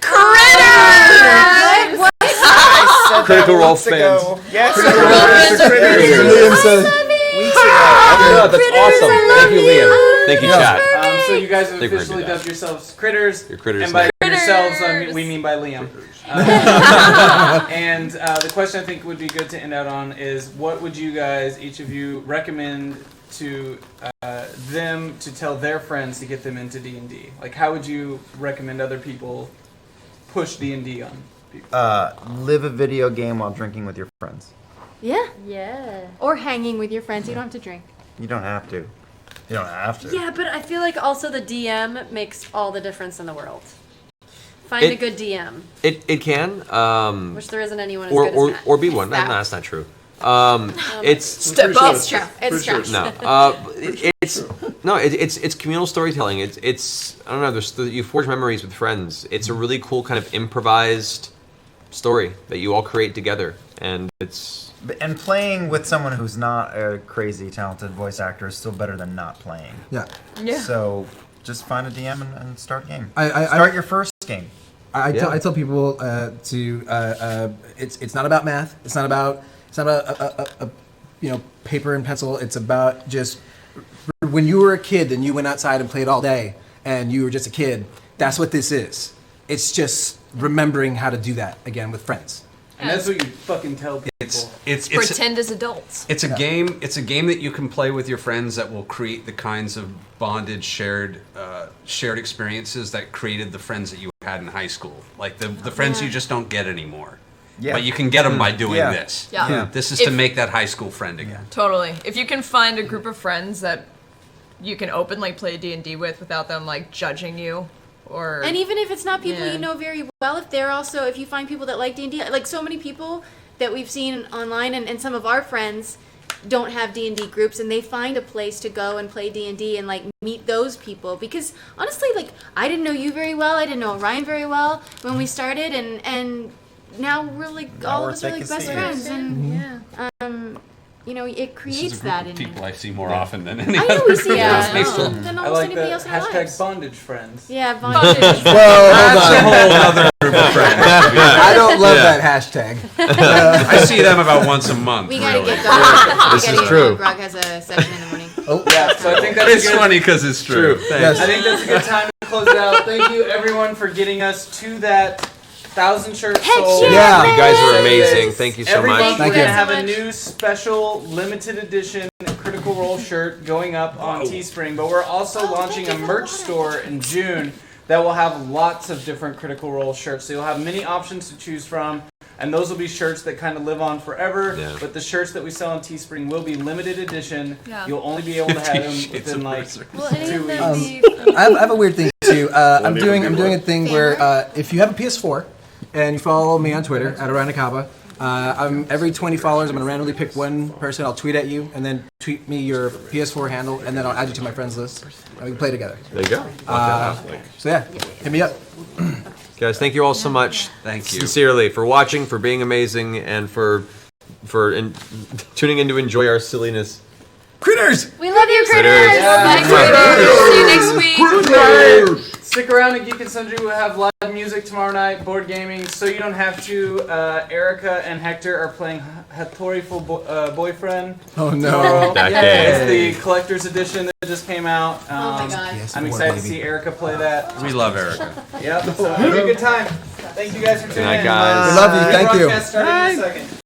Critters! What? I said Critical that Role weeks ago. Yes, Liam said, weeks ago. Oh, that's awesome. Thank you, Liam. Thank you, Yeah. chat. So you guys have think we're gonna officially do that. dubbed yourselves critters. Your critters. And by Critters. yourselves, we mean by Liam. And the question I think would be good to end out on is, what would you guys, each of you, recommend to them to tell their friends to get them into D&D? Like, how would you recommend other people push D&D on people? Live a video game while drinking with your friends. Yeah. Yeah. Or hanging with your friends. You don't have to drink. You don't have to. You don't have to. Yeah, but I feel like also the DM makes all the difference in the world. Find a It- good DM, It can. which there isn't anyone as Or good or as Matt. or be one. No, That- that's not true. It's Step up. It's true. It's true. no. It's communal storytelling. It's I don't know. You forge memories with friends. It's a really cool kind of improvised story that you all create together, and it's And playing with someone who's not a crazy talented voice actor is still better than not playing. yeah. Yeah. So just find a DM and start a game. I- Start your first game. I Yeah. tell people it's not about math. It's not about a paper and pencil. It's about just when you were a kid and you went outside and played all day and you were just a kid. That's what this is. It's just remembering how to do that again with friends. And that's what you fucking tell people. It's Pretend as adults. It's a game. It's a game that you can play with your friends that will create the kinds of bonded, shared experiences that created the friends that you had in high school. Like the friends you just don't get anymore. Yeah. But you can get them by doing this. Yeah. Yeah. This is to make that high school friend again. Totally. If you can find a group of friends that you can openly play D&D with without them like judging you, or And even if it's not people Yeah. you know very well, if you find people that like D&D, like so many people that we've seen online, and some of our friends don't have D&D groups, and they find a place to go and play D&D and like meet those people, because honestly, like I didn't know you very well, I didn't know Ryan very well when we started, and now we're like all of us are like best friends, and you know, it creates that in people I see more often than I any know other we see group. that than I almost like anybody that else in our hashtag lives. bondage friends. Yeah, bondage. That's a whole other group of friends. I don't love that hashtag. I see them about once a month. We gotta really. get going. This is true. Grog has a session in the morning. Yeah, so I think that's It's a good, funny because it's true. Yes. I think that's a good time to close it out. Thank you everyone for getting us to that 1,000 shirts sold. Yeah. You guys were amazing. Thank you so Every much. month we're Thank gonna you. have so a much. new special limited edition Critical Role shirt going up on Teespring, but we're also launching a merch store in June that will have lots of different Critical Role shirts. So you'll have many options to choose from, and those will be shirts that kind of live on forever. Yeah. But the shirts that we sell on Teespring will be limited edition. Yeah. You'll only be able to have them within like Will any 2 of weeks. them be? I have a weird thing too. I'm neighbor doing be a what? thing where if you have a PS4 and you follow me on Twitter at Aranakaba, every 20 followers, I'm gonna randomly pick one person. I'll tweet at you, and then tweet me your PS4 handle, and then I'll add you to my friends list, and we can play together. There you go. So yeah, hit me up. Guys, thank you all so much. Thank you. Sincerely, for watching, for being amazing, and for tuning in to enjoy our silliness. Critters. We love you, critters. Critters. Bye, critters. See you next week. Stick around at Geek and Sundry. We'll have live music tomorrow night, board gaming, so you don't have to. Erica and Hector are playing Hattori Boyfriend. Oh tomorrow. no. That Yeah, day. it's the collector's edition that just came out. Oh my god. I'm excited to see Erica play that. We love Erica. Yep, so it'll be a good time. Thank you guys for tuning night, in. guys. We love you. Thank you. Broadcast starting in a second.